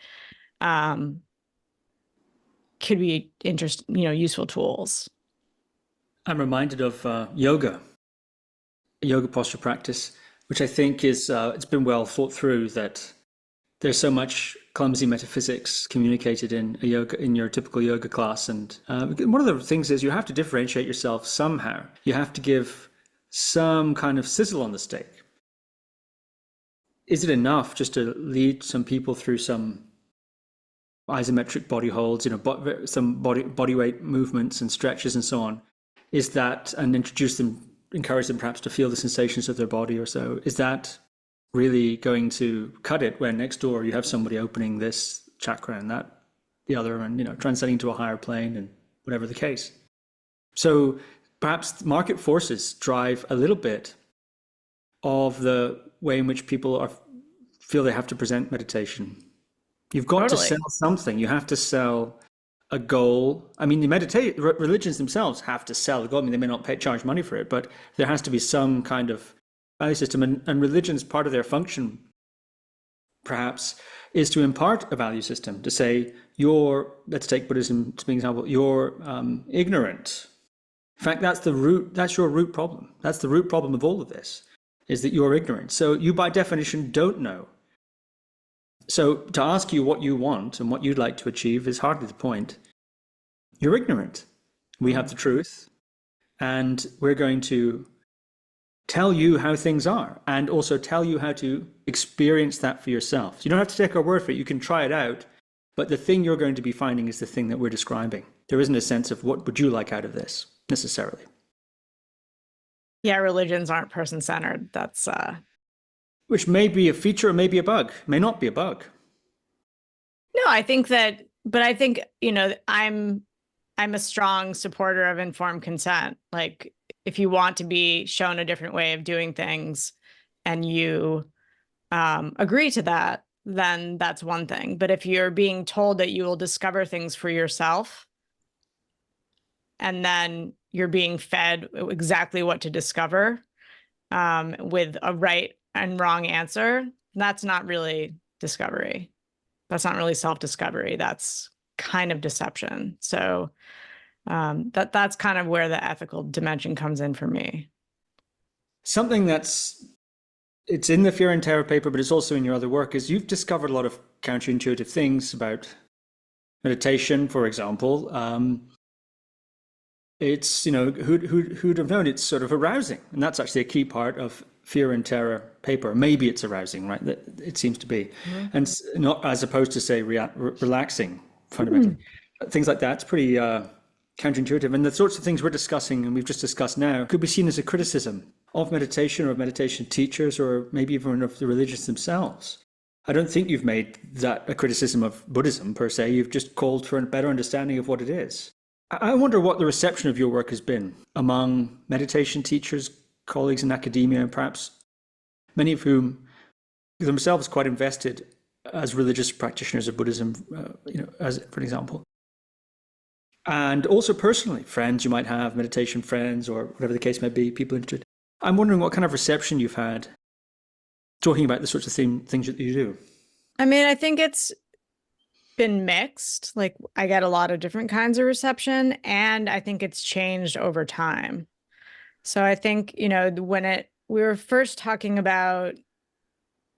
could be useful tools. I'm reminded of yoga posture practice, which I think is, it's been well thought through, that there's so much clumsy metaphysics communicated in your typical yoga class. And one of the things is you have to differentiate yourself somehow. You have to give some kind of sizzle on the steak. Is it enough just to lead some people through some isometric body holds, some body weight movements and stretches and so on? Is that, and encourage them perhaps to feel the sensations of their body or so? Is that really going to cut it when next door you have somebody opening this chakra and that the other, and transcending to a higher plane, and whatever the case? So perhaps market forces drive a little bit of the way in which people feel they have to present meditation. You've got to sell something. You have to sell a goal. I mean, the religions themselves have to sell a goal. I mean, they may not charge money for it, but there has to be some kind of value system. And religion's part of their function, perhaps, is to impart a value system, to say, let's take Buddhism to be an example, you're ignorant. In fact, that's your root problem. That's the root problem of all of this, is that you're ignorant. So you, by definition, don't know. So to ask you what you want and what you'd like to achieve is hardly the point. You're ignorant. We have the truth, and we're going to tell you how things are, and also tell you how to experience that for yourself. So you don't have to take our word for it. You can try it out, but the thing you're going to be finding is the thing that we're describing. There isn't a sense of what would you like out of this, necessarily. Yeah, religions aren't person-centered. That's which may be a feature or may be a bug, may not be a bug. No, I think that, but I think, I'm a strong supporter of informed consent. Like, if you want to be shown a different way of doing things and you agree to that, then that's one thing. But if you're being told that you will discover things for yourself, and then you're being fed exactly what to discover with a right and wrong answer, that's not really discovery. That's not really self-discovery. That's kind of deception. So that's kind of where the ethical dimension comes in for me. Something it's in the Fear and Terror paper, but it's also in your other work, is you've discovered a lot of counterintuitive things about meditation, for example. It's, who'd have known it's sort of arousing. And that's actually a key part of Fear and Terror paper. Maybe it's arousing, right? It seems to be. Mm-hmm. And not as opposed to, say, relaxing, fundamentally. Mm-hmm. Things like that. It's pretty counterintuitive. And the sorts of things we're discussing, and we've just discussed now, could be seen as a criticism of meditation, or of meditation teachers, or maybe even of the religions themselves. I don't think you've made that a criticism of Buddhism, per se. You've just called for a better understanding of what it is. I wonder what the reception of your work has been among meditation teachers, colleagues in academia, and perhaps many of whom themselves quite invested as religious practitioners of Buddhism, as for an example. And also personally, friends you might have, meditation friends, or whatever the case may be, people interested. I'm wondering what kind of reception you've had talking about the sorts of things that you do. I mean, I think it's been mixed. Like, I get a lot of different kinds of reception, and I think it's changed over time. So I think, when we were first talking about,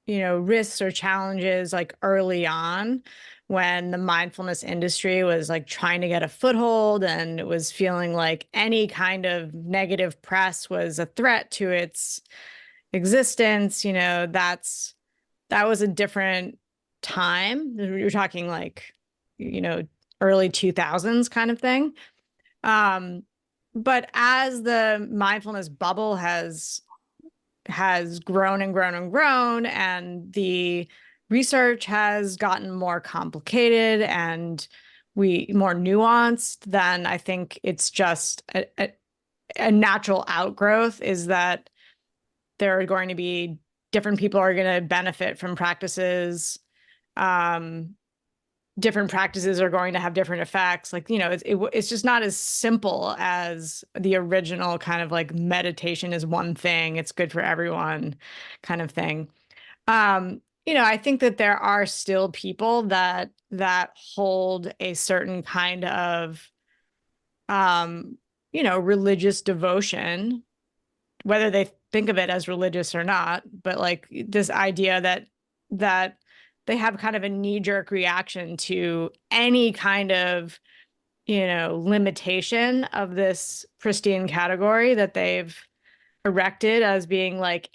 risks or challenges, like early on, when the mindfulness industry was like trying to get a foothold, and it was feeling like any kind of negative press was a threat to its existence, that was a different time. You're talking like, early 2000s kind of thing. but as the mindfulness bubble has grown and grown and grown, and the research has gotten more complicated and more nuanced, then I think it's just a natural outgrowth is that there are going to be different people are going to benefit from practices. Different practices are going to have different effects. Like, it's just not as simple as the original kind of like meditation is one thing, it's good for everyone kind of thing. I think that there are still people that hold a certain kind of, religious devotion, whether they think of it as religious or not, but like this idea that they have kind of a knee-jerk reaction to any kind of, limitation of this pristine category that they've erected as being like,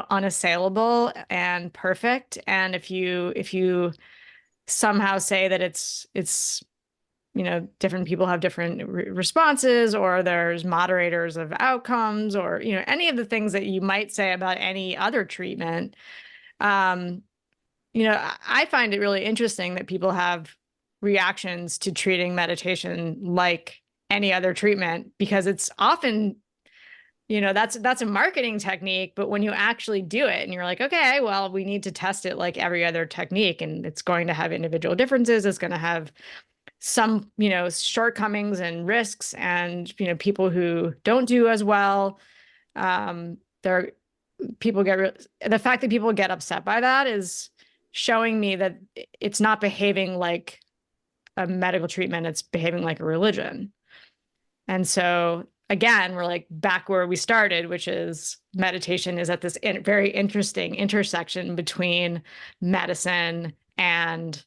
unassailable and perfect. And if you somehow say that it's different people have different responses, or there's moderators of outcomes, or, any of the things that you might say about any other treatment, I find it really interesting that people have reactions to treating meditation like any other treatment, because it's often, that's a marketing technique. But when you actually do it and you're like, okay, well, we need to test it like every other technique, and it's going to have individual differences. It's going to have some, shortcomings and risks, and, people who don't do as well. The fact that people get upset by that is showing me that it's not behaving like a medical treatment, it's behaving like a religion. And so again, we're like back where we started, which is meditation is at this very interesting intersection between medicine and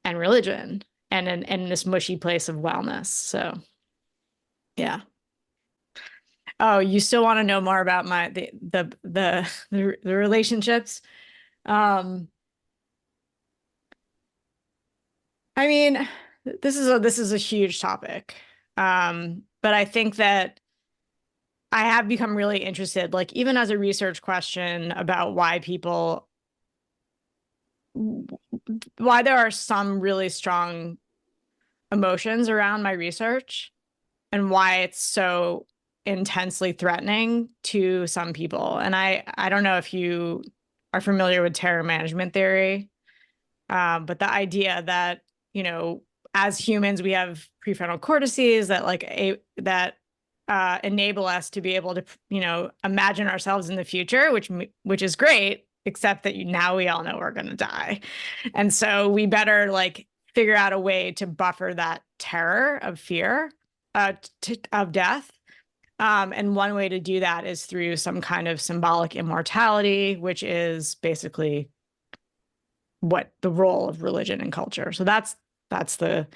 religion, and in this mushy place of wellness. So yeah. Oh, you still want to know more about the relationships? I mean, this is a huge topic. But I think that I have become really interested, like even as a research question, about why there are some really strong emotions around my research, and why it's so intensely threatening to some people. And I don't know if you are familiar with terror management theory, but the idea that, as humans, we have prefrontal cortices that enable us to be able to, imagine ourselves in the future, which is great, except that now we all know we're going to die. And so we better like figure out a way to buffer that terror of fear of death. And one way to do that is through some kind of symbolic immortality, which is basically what the role of religion and culture. So that's the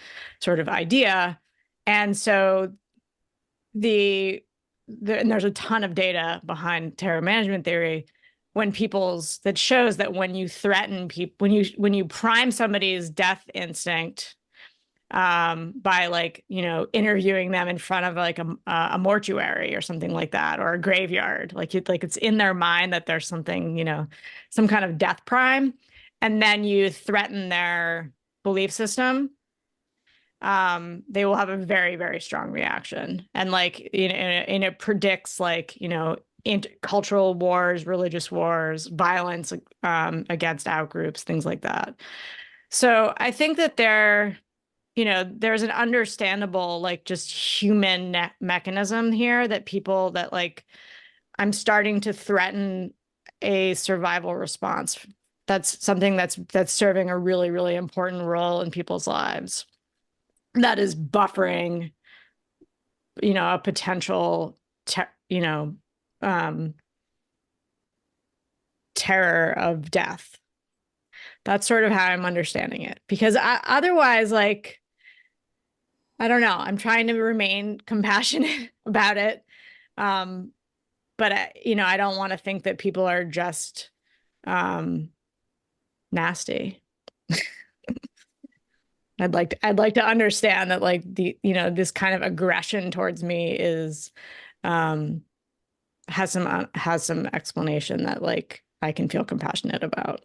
sort of idea. And so and there's a ton of data behind terror management theory that shows that when you threaten people, when you prime somebody's death instinct, by like, interviewing them in front of like a mortuary or something like that, or a graveyard, like it's in their mind that there's something, some kind of death prime, and then you threaten their belief system, they will have a very, very strong reaction. And like, and it predicts like, cultural wars, religious wars, violence against outgroups, things like that. So I think that there's an understandable, like just human mechanism here that people that like, I'm starting to threaten a survival response. That's something that's serving a really, really important role in people's lives. That is buffering, a potential, terror of death. That's sort of how I'm understanding it, because otherwise, like, I don't know, I'm trying to remain compassionate about it. But I don't want to think that people are just nasty. I'd like to understand that like this kind of aggression towards me is has some explanation that like I can feel compassionate about.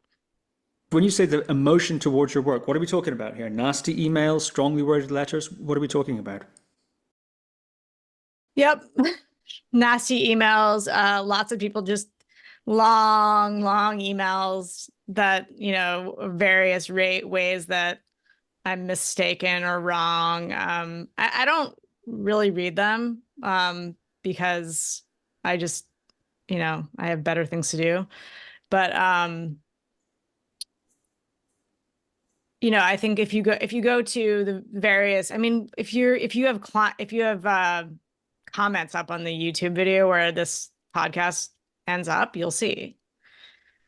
When you say the emotion towards your work, what are we talking about here? Nasty emails, strongly worded letters? What are we talking about? Yep. Nasty emails, lots of people just long emails that, various ways that I'm mistaken or wrong. I don't really read them because I just, I have better things to do. But I think if you go to the various, I mean, if you have comments up on the YouTube video where this podcast ends up, you'll see,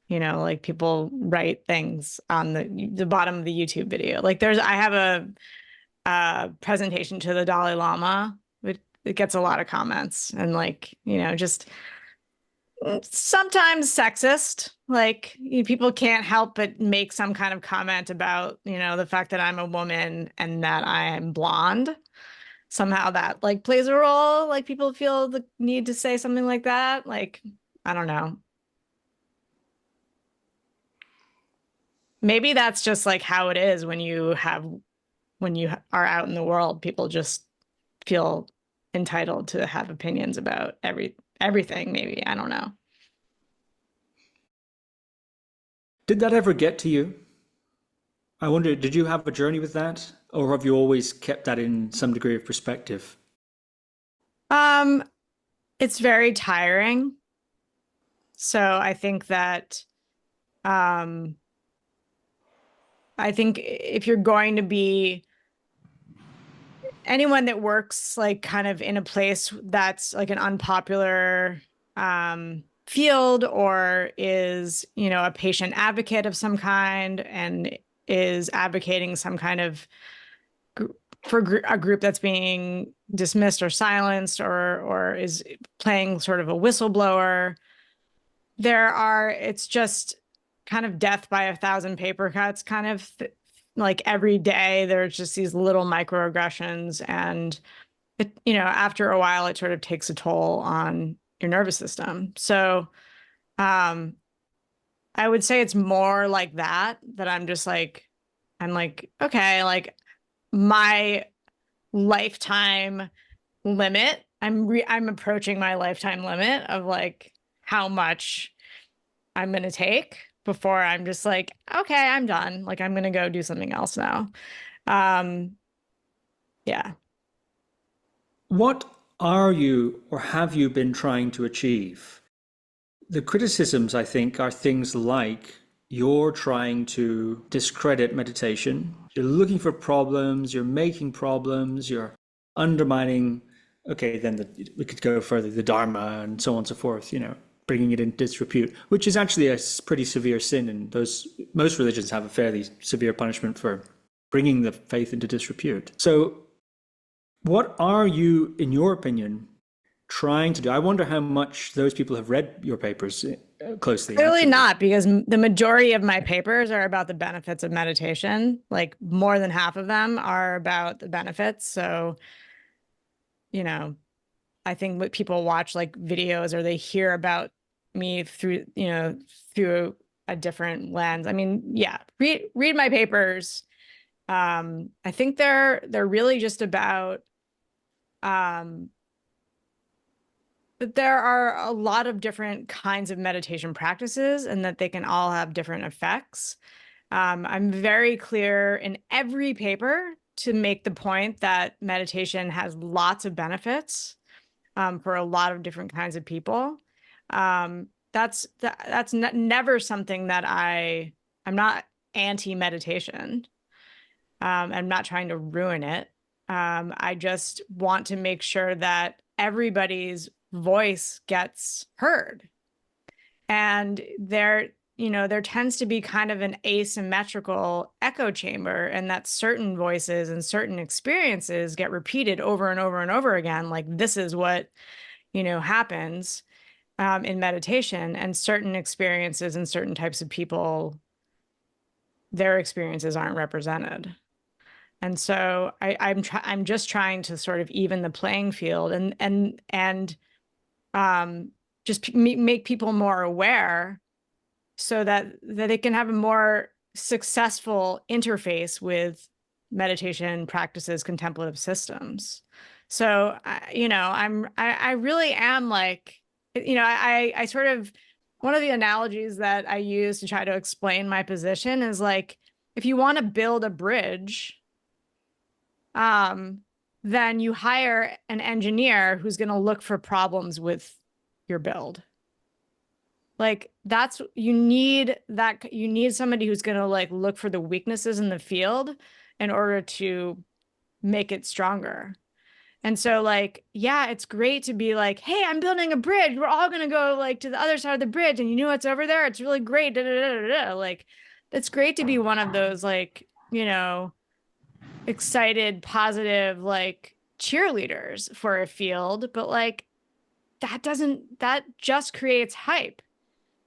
like people write things on the bottom of the YouTube video. Like I have a presentation to the Dalai Lama. It gets a lot of comments and like, just sometimes sexist. Like people can't help but make some kind of comment about, the fact that I'm a woman and that I am blonde. Somehow that like plays a role. Like people feel the need to say something like that. Like, I don't know. Maybe that's just like how it is when you are out in the world. People just feel entitled to have opinions about everything. Maybe, I don't know. Did that ever get to you? I wonder, did you have a journey with that? Or have you always kept that in some degree of perspective? It's very tiring. So I think that, I think if you're going to be anyone that works like kind of in a place that's like an unpopular field or is, a patient advocate of some kind and is advocating some kind of for a group that's being dismissed or silenced or is playing sort of a whistleblower, it's just kind of death by 1,000 paper cuts kind of like every day there's just these little microaggressions and it, after a while it sort of takes a toll on your nervous system. So I would say it's more like that I'm just like, I'm like, okay, like my lifetime limit, I'm approaching my lifetime limit of like how much I'm going to take before I'm just like, okay, I'm done. Like, I'm going to go do something else now. Yeah. What are you or have you been trying to achieve? The criticisms, I think, are things like you're trying to discredit meditation. You're looking for problems, you're making problems, you're undermining, okay, then we could go further, the Dharma and so on and so forth, bringing it into disrepute, which is actually a pretty severe sin. And most religions have a fairly severe punishment for bringing the faith into disrepute. So what are you, in your opinion, trying to do? I wonder how much those people have read your papers closely. Clearly actually. not, because the majority of my papers are about the benefits of meditation. Like more than half of them are about the benefits. So, I think what people watch like videos or they hear about me through, through a different lens. I mean, yeah, read my papers. I think they're really just about that there are a lot of different kinds of meditation practices and that they can all have different effects. I'm very clear in every paper to make the point that meditation has lots of benefits for a lot of different kinds of people. That's never something that I'm not anti-meditation. I'm not trying to ruin it. I just want to make sure that everybody's voice gets heard. And there tends to be kind of an asymmetrical echo chamber, and that certain voices and certain experiences get repeated over and over and over again. Like this is what, happens in meditation, and certain experiences and certain types of people, their experiences aren't represented. And so I'm just trying to sort of even the playing field and just make people more aware so that they can have a more successful interface with meditation practices, contemplative systems. So, I really am like, I sort of, one of the analogies that I use to try to explain my position is like, if you want to build a bridge, then you hire an engineer who's going to look for problems with your build. Like you need somebody who's going to like look for the weaknesses in the field in order to make it stronger. And so like, yeah, it's great to be like, hey, I'm building a bridge. We're all going to go like to the other side of the bridge. And you know what's over there? It's really great. Da, da, da, da, da. Like, it's great to be one of those like, excited, positive, like cheerleaders for a field. But like, that just creates hype.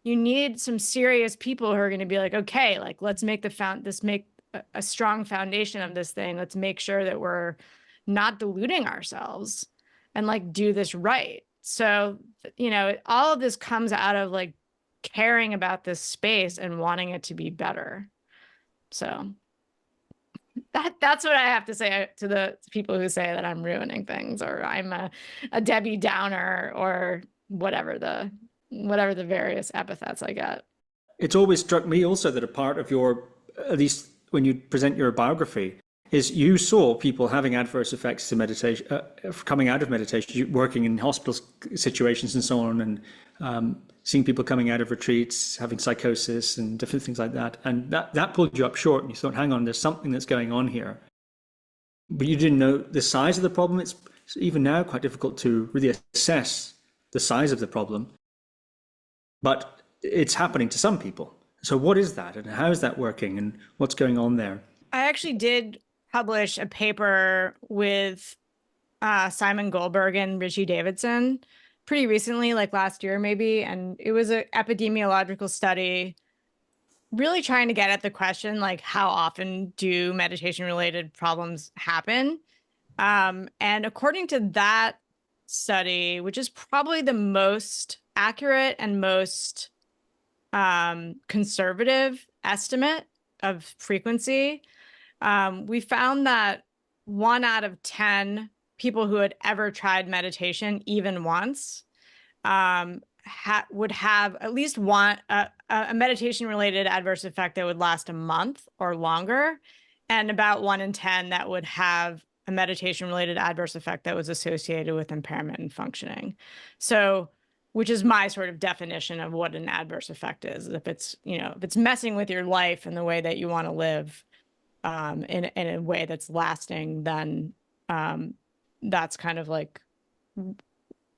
You need some serious people who are going to be like, okay, like let's make a strong foundation of this thing. Let's make sure that we're not deluding ourselves and like do this right. So, all of this comes out of like caring about this space and wanting it to be better. So that's what I have to say to the people who say that I'm ruining things or I'm a Debbie Downer or whatever the various epithets I get. It's always struck me also that a part of your, at least when you present your biography, is you saw people having adverse effects to meditation, coming out of meditation, working in hospital situations and so on, and seeing people coming out of retreats, having psychosis and different things like that. And that pulled you up short and you thought, hang on, there's something that's going on here. But you didn't know the size of the problem. It's even now quite difficult to really assess the size of the problem. But it's happening to some people. So what is that and how is that working and what's going on there? I actually did publish a paper with Simon Goldberg and Richie Davidson pretty recently, like last year maybe. And it was an epidemiological study really trying to get at the question, like how often do meditation-related problems happen? And according to that study, which is probably the most accurate and most conservative estimate of frequency, we found that 1 out of 10 people who had ever tried meditation even once would have at least one a meditation-related adverse effect that would last a month or longer, and about 1 in 10 that would have a meditation-related adverse effect that was associated with impairment in functioning. So, which is my sort of definition of what an adverse effect is. If it's, if it's messing with your life and the way that you want to live in a way that's lasting, then that's kind of like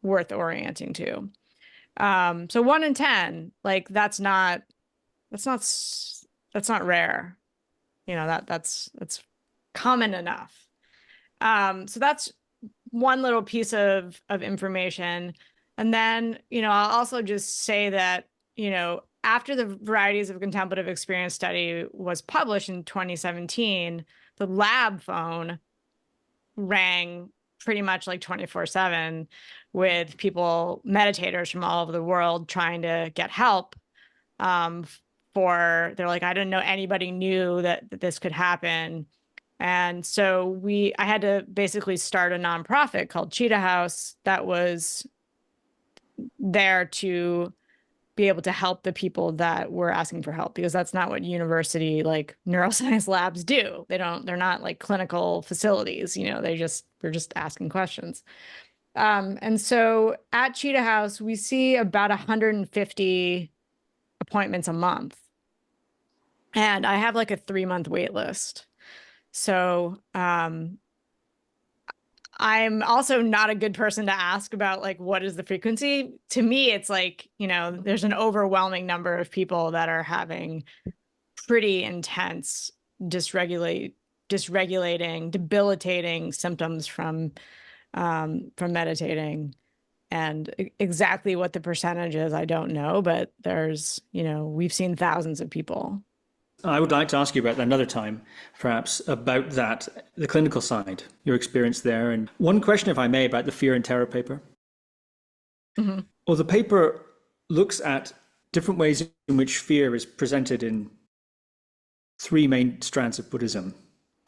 worth orienting to. So 1 in 10, like that's not rare. That's common enough. So that's one little piece of information. And then, I'll also just say that, after the Varieties of Contemplative Experience study was published in 2017, the lab phone rang pretty much like 24/7 with people, meditators from all over the world trying to get help. They're like, I didn't know anybody knew that this could happen. And so I had to basically start a nonprofit called Cheetah House that was there to be able to help the people that were asking for help, because that's not what university like neuroscience labs do. They're not like clinical facilities, we're just asking questions. And so at Cheetah House, we see about 150 appointments a month. And I have like a 3-month wait list. So I'm also not a good person to ask about like, what is the frequency? To me, it's like, there's an overwhelming number of people that are having pretty intense dysregulating, debilitating symptoms from meditating. And exactly what the percentage is, I don't know, but there's, we've seen thousands of people. I would like to ask you about that another time, perhaps, about that, the clinical side, your experience there. And one question, if I may, about the fear and terror paper. Mm-hmm. Well, the paper looks at different ways in which fear is presented in three main strands of Buddhism,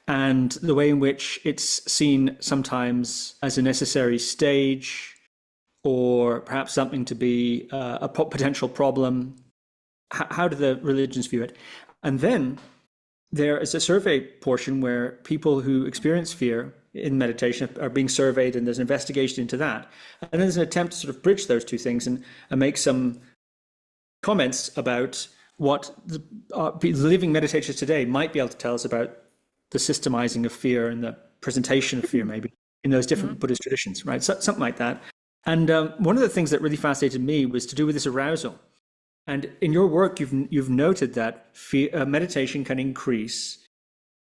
and the way in which it's seen sometimes as a necessary stage or perhaps something to be a potential problem. How do the religions view it? And then there is a survey portion where people who experience fear in meditation are being surveyed, and there's an investigation into that. And then there's an attempt to sort of bridge those two things and make some comments about what the living meditators today might be able to tell us about the systemizing of fear and the presentation of fear, maybe in those different Buddhist traditions, right? So, something like that. And one of the things that really fascinated me was to do with this arousal. And in your work, you've noted that meditation can increase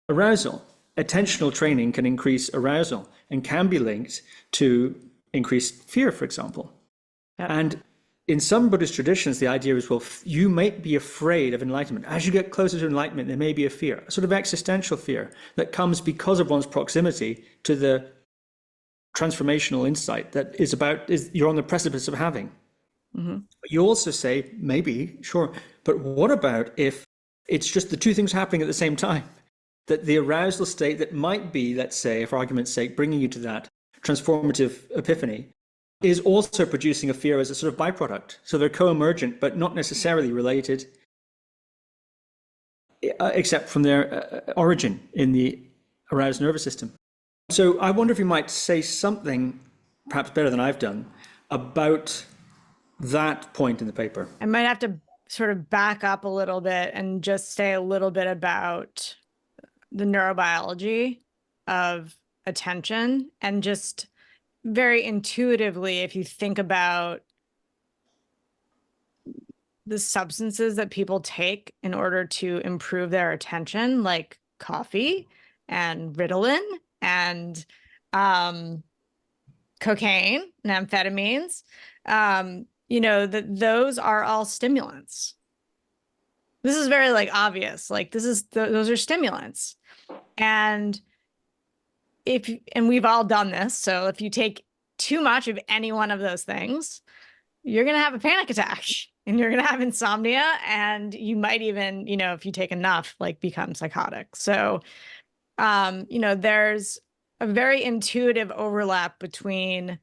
arousal. Attentional training can increase arousal and can be linked to increased fear, for example. Yep. And in some Buddhist traditions, the idea is, well, you might be afraid of enlightenment. As you get closer to enlightenment, there may be a fear, a sort of existential fear that comes because of one's proximity to the transformational insight that you're on the precipice of having. Mm-hmm. You also say, maybe, sure, but what about if it's just the two things happening at the same time? That the arousal state that might be, let's say, for argument's sake, bringing you to that transformative epiphany is also producing a fear as a sort of byproduct. So they're co-emergent, but not necessarily related, except from their origin in the aroused nervous system. So I wonder if you might say something, perhaps better than I've done, about that point in the paper. I might have to sort of back up a little bit and just say a little bit about the neurobiology of attention, and just very intuitively, if you think about the substances that people take in order to improve their attention, like coffee and Ritalin and cocaine and amphetamines, those are all stimulants. This is very obvious. Those are stimulants. And we've all done this. So if you take too much of any one of those things, you're going to have a panic attack and you're going to have insomnia. And you might even, if you take enough, become psychotic. So, there's a very intuitive overlap between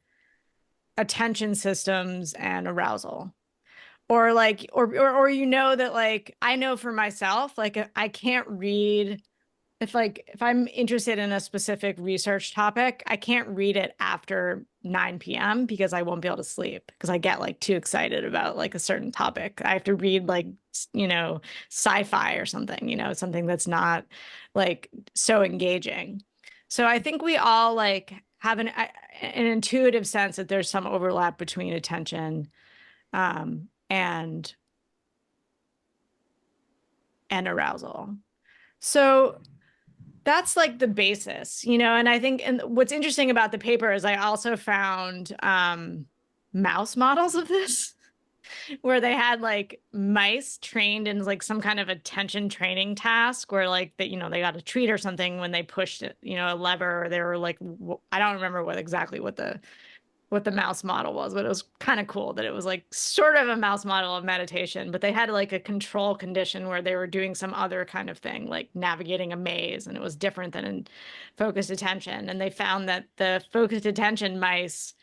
attention systems and arousal. Or that I know for myself, I can't read if I'm interested in a specific research topic, I can't read it after 9 p.m. because I won't be able to sleep because I get too excited about a certain topic. I have to read sci-fi or something, something that's not so engaging. So I think we all have an intuitive sense that there's some overlap between attention and arousal. So that's the basis, and I think, and what's interesting about the paper is I also found mouse models of this where they had mice trained in some kind of attention training task where they got a treat or something when they pushed it, a lever, or they were I don't remember exactly what the mouse model was, but it was kind of cool that it was sort of a mouse model of meditation, but they had a control condition where they were doing some other kind of thing, navigating a maze, and it was different than in focused attention. And they found that the focused attention mice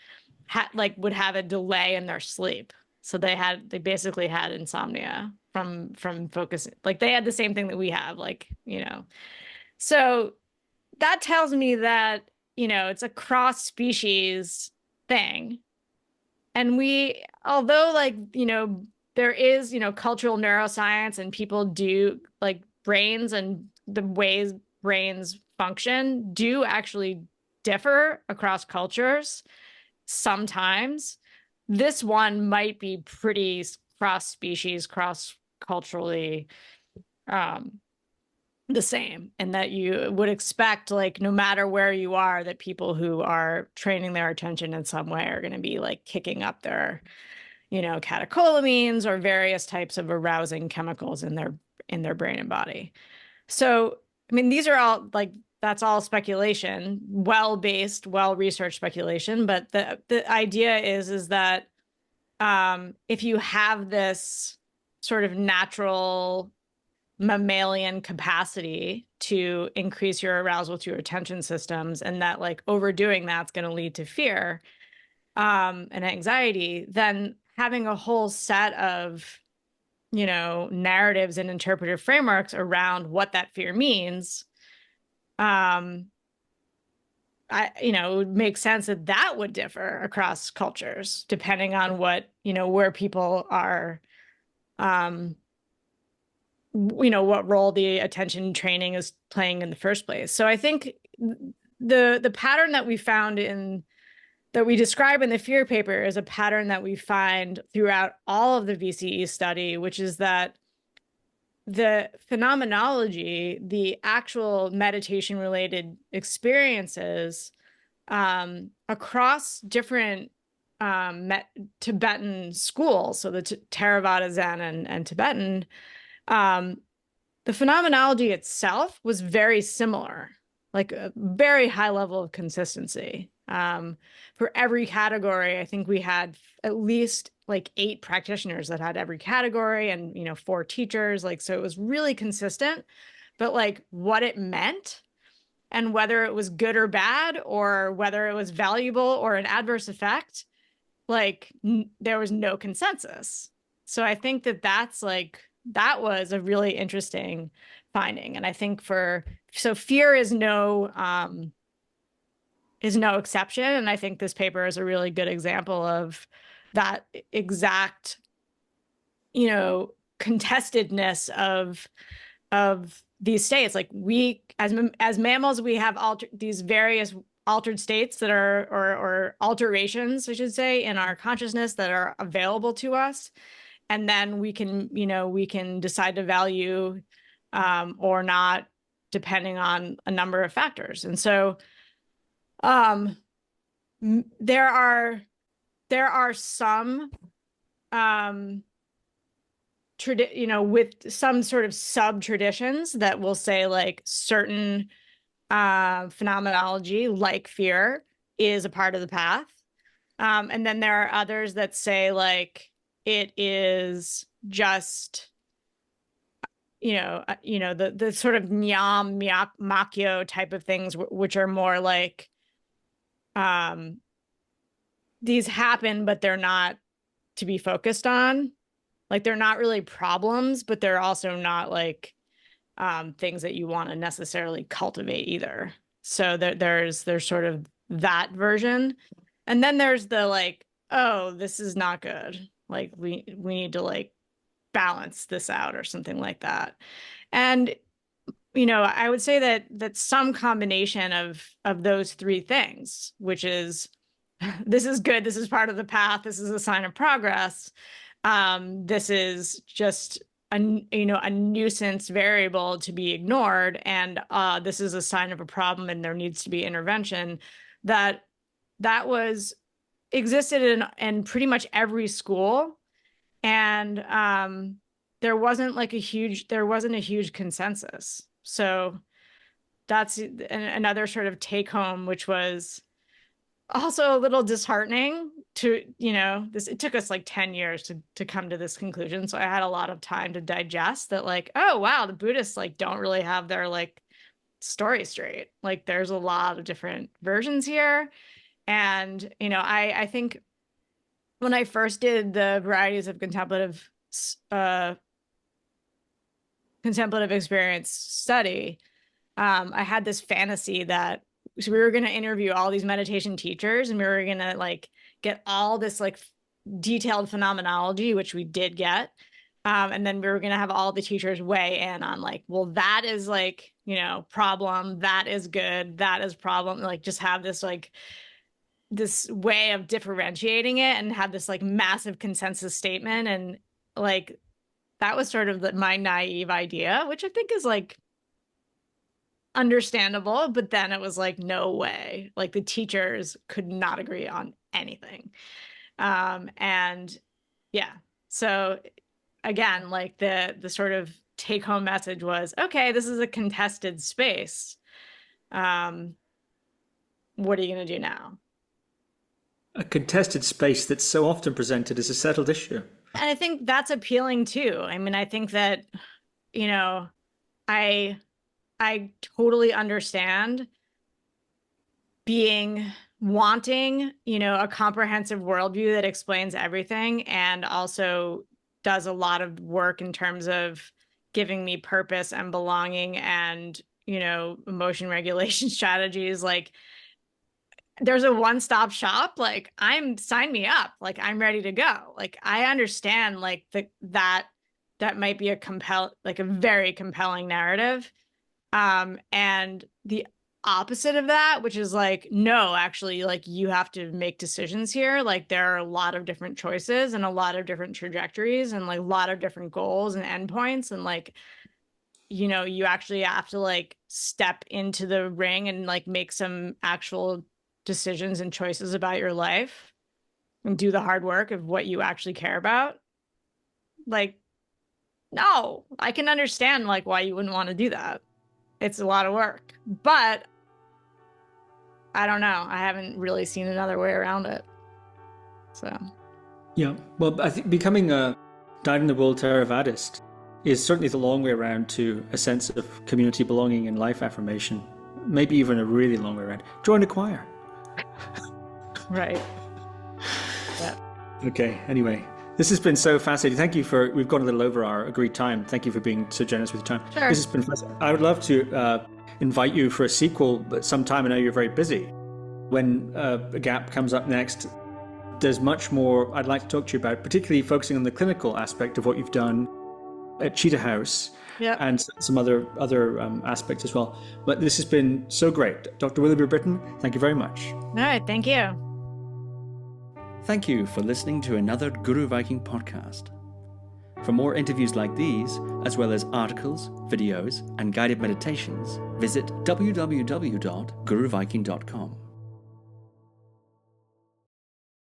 would have a delay in their sleep. So they basically had insomnia from focus. They had the same thing that we have, so that tells me that, it's a cross species thing. And although there is, cultural neuroscience and people do brains and the ways brains function do actually differ across cultures. Sometimes this one might be pretty cross species, cross culturally, the same, and that you would expect no matter where you are, that people who are training their attention in some way are going to be kicking up their catecholamines or various types of arousing chemicals in in their brain and body. So, I mean, these are all like, that's all speculation, well-based, well-researched speculation. But the idea is that if you have this sort of natural mammalian capacity to increase your arousal to your attention systems, and that like overdoing that's going to lead to fear and anxiety, then having a whole set of, you know, narratives and interpretive frameworks around what that fear means, you know, it would make sense that that would differ across cultures depending on what, you know, where people are, you know, what role the attention training is playing in the first place. So I think the pattern that we found that we describe in the fear paper is a pattern that we find throughout all of the VCE study, which is that the phenomenology, the actual meditation related experiences across different Tibetan schools, so the Theravada, Zen, and Tibetan, the phenomenology itself was very similar, like a very high level of consistency. For every category, I think we had at least like 8 practitioners that had every category, and, you know, 4 teachers. Like, so it was really consistent, but like what it meant and whether it was good or bad, or whether it was valuable or an adverse effect, like there was no consensus. So I think that that was a really interesting finding. And I think so fear is no exception. And I think this paper is a really good example of that exact, you know, contestedness of these states. Like we, as mammals, we have these various altered states that are, or alterations, I should say, in our consciousness that are available to us. And then we can, you know, we can decide to value or not, depending on a number of factors. And so there are some, you know, with some sort of sub traditions that will say like certain phenomenology, like fear, is a part of the path. And then there are others that say like it is just, you know, the sort of nyam makyo type of things, which are more like these happen, but they're not to be focused on. Like they're not really problems, but they're also not like things that you want to necessarily cultivate either. So there's sort of that version. And then there's the like, oh, this is not good. Like we need to like balance this out or something like that. And, you know, I would say that some combination of those 3 things, which is this is good, this is part of the path, this is a sign of progress, this is just a nuisance variable to be ignored, and this is a sign of a problem and there needs to be intervention, that was existed in pretty much every school. And there wasn't a huge consensus. So that's another sort of take home, which was also a little disheartening to, you know, it took us like 10 years to come to this conclusion. So I had a lot of time to digest that, like, oh, wow, the Buddhists like don't really have their like story straight. Like there's a lot of different versions here. And, you know, I think when I first did the varieties of contemplative experience study, I had this fantasy that we were going to interview all these meditation teachers, and we were going to like get all this like detailed phenomenology, which we did get. And then we were going to have all the teachers weigh in on like, well, that is like, you know, problem, that is good, that is problem, like just have this like this way of differentiating it and have this like massive consensus statement. And like that was sort of my naive idea, which I think is like understandable, but then it was like, no way, like the teachers could not agree on anything. And yeah, so again, like the sort of take home message was, okay, this is a contested space. What are you going to do now? A contested space that's so often presented as a settled issue. And I think that's appealing too. I mean, I think that, you know, I totally understand wanting, you know, a comprehensive worldview that explains everything and also does a lot of work in terms of giving me purpose and belonging and, you know, emotion regulation strategies. Like, there's a one-stop shop. Like, sign me up. Like, I'm ready to go. Like, I understand like that might be a very compelling narrative. And the opposite of that, which is like, no, actually, like, you have to make decisions here. Like, there are a lot of different choices and a lot of different trajectories and like a lot of different goals and endpoints. And like, you know, you actually have to like step into the ring and like make some actual decisions and choices about your life and do the hard work of what you actually care about. Like, no, I can understand like why you wouldn't want to do that. It's a lot of work, but I don't know. I haven't really seen another way around it. So, yeah. Well, I think becoming a dyed-in-the-wool Theravadist is certainly the long way around to a sense of community belonging and life affirmation. Maybe even a really long way around. Join a choir. Right. Yeah. Okay. Anyway, this has been so fascinating. Thank you we've gone a little over our agreed time. Thank you for being so generous with your time. Sure. This has been fascinating. I would love to invite you for a sequel, but sometime. I know you're very busy. When a gap comes up next, there's much more I'd like to talk to you about, particularly focusing on the clinical aspect of what you've done at Cheetah House. Yep. And some other aspects as well. But this has been so great. Dr. Willoughby Britton, thank you very much. All right. Thank you. Thank you for listening to another Guru Viking podcast. For more interviews like these, as well as articles, videos, and guided meditations, visit www.guruviking.com.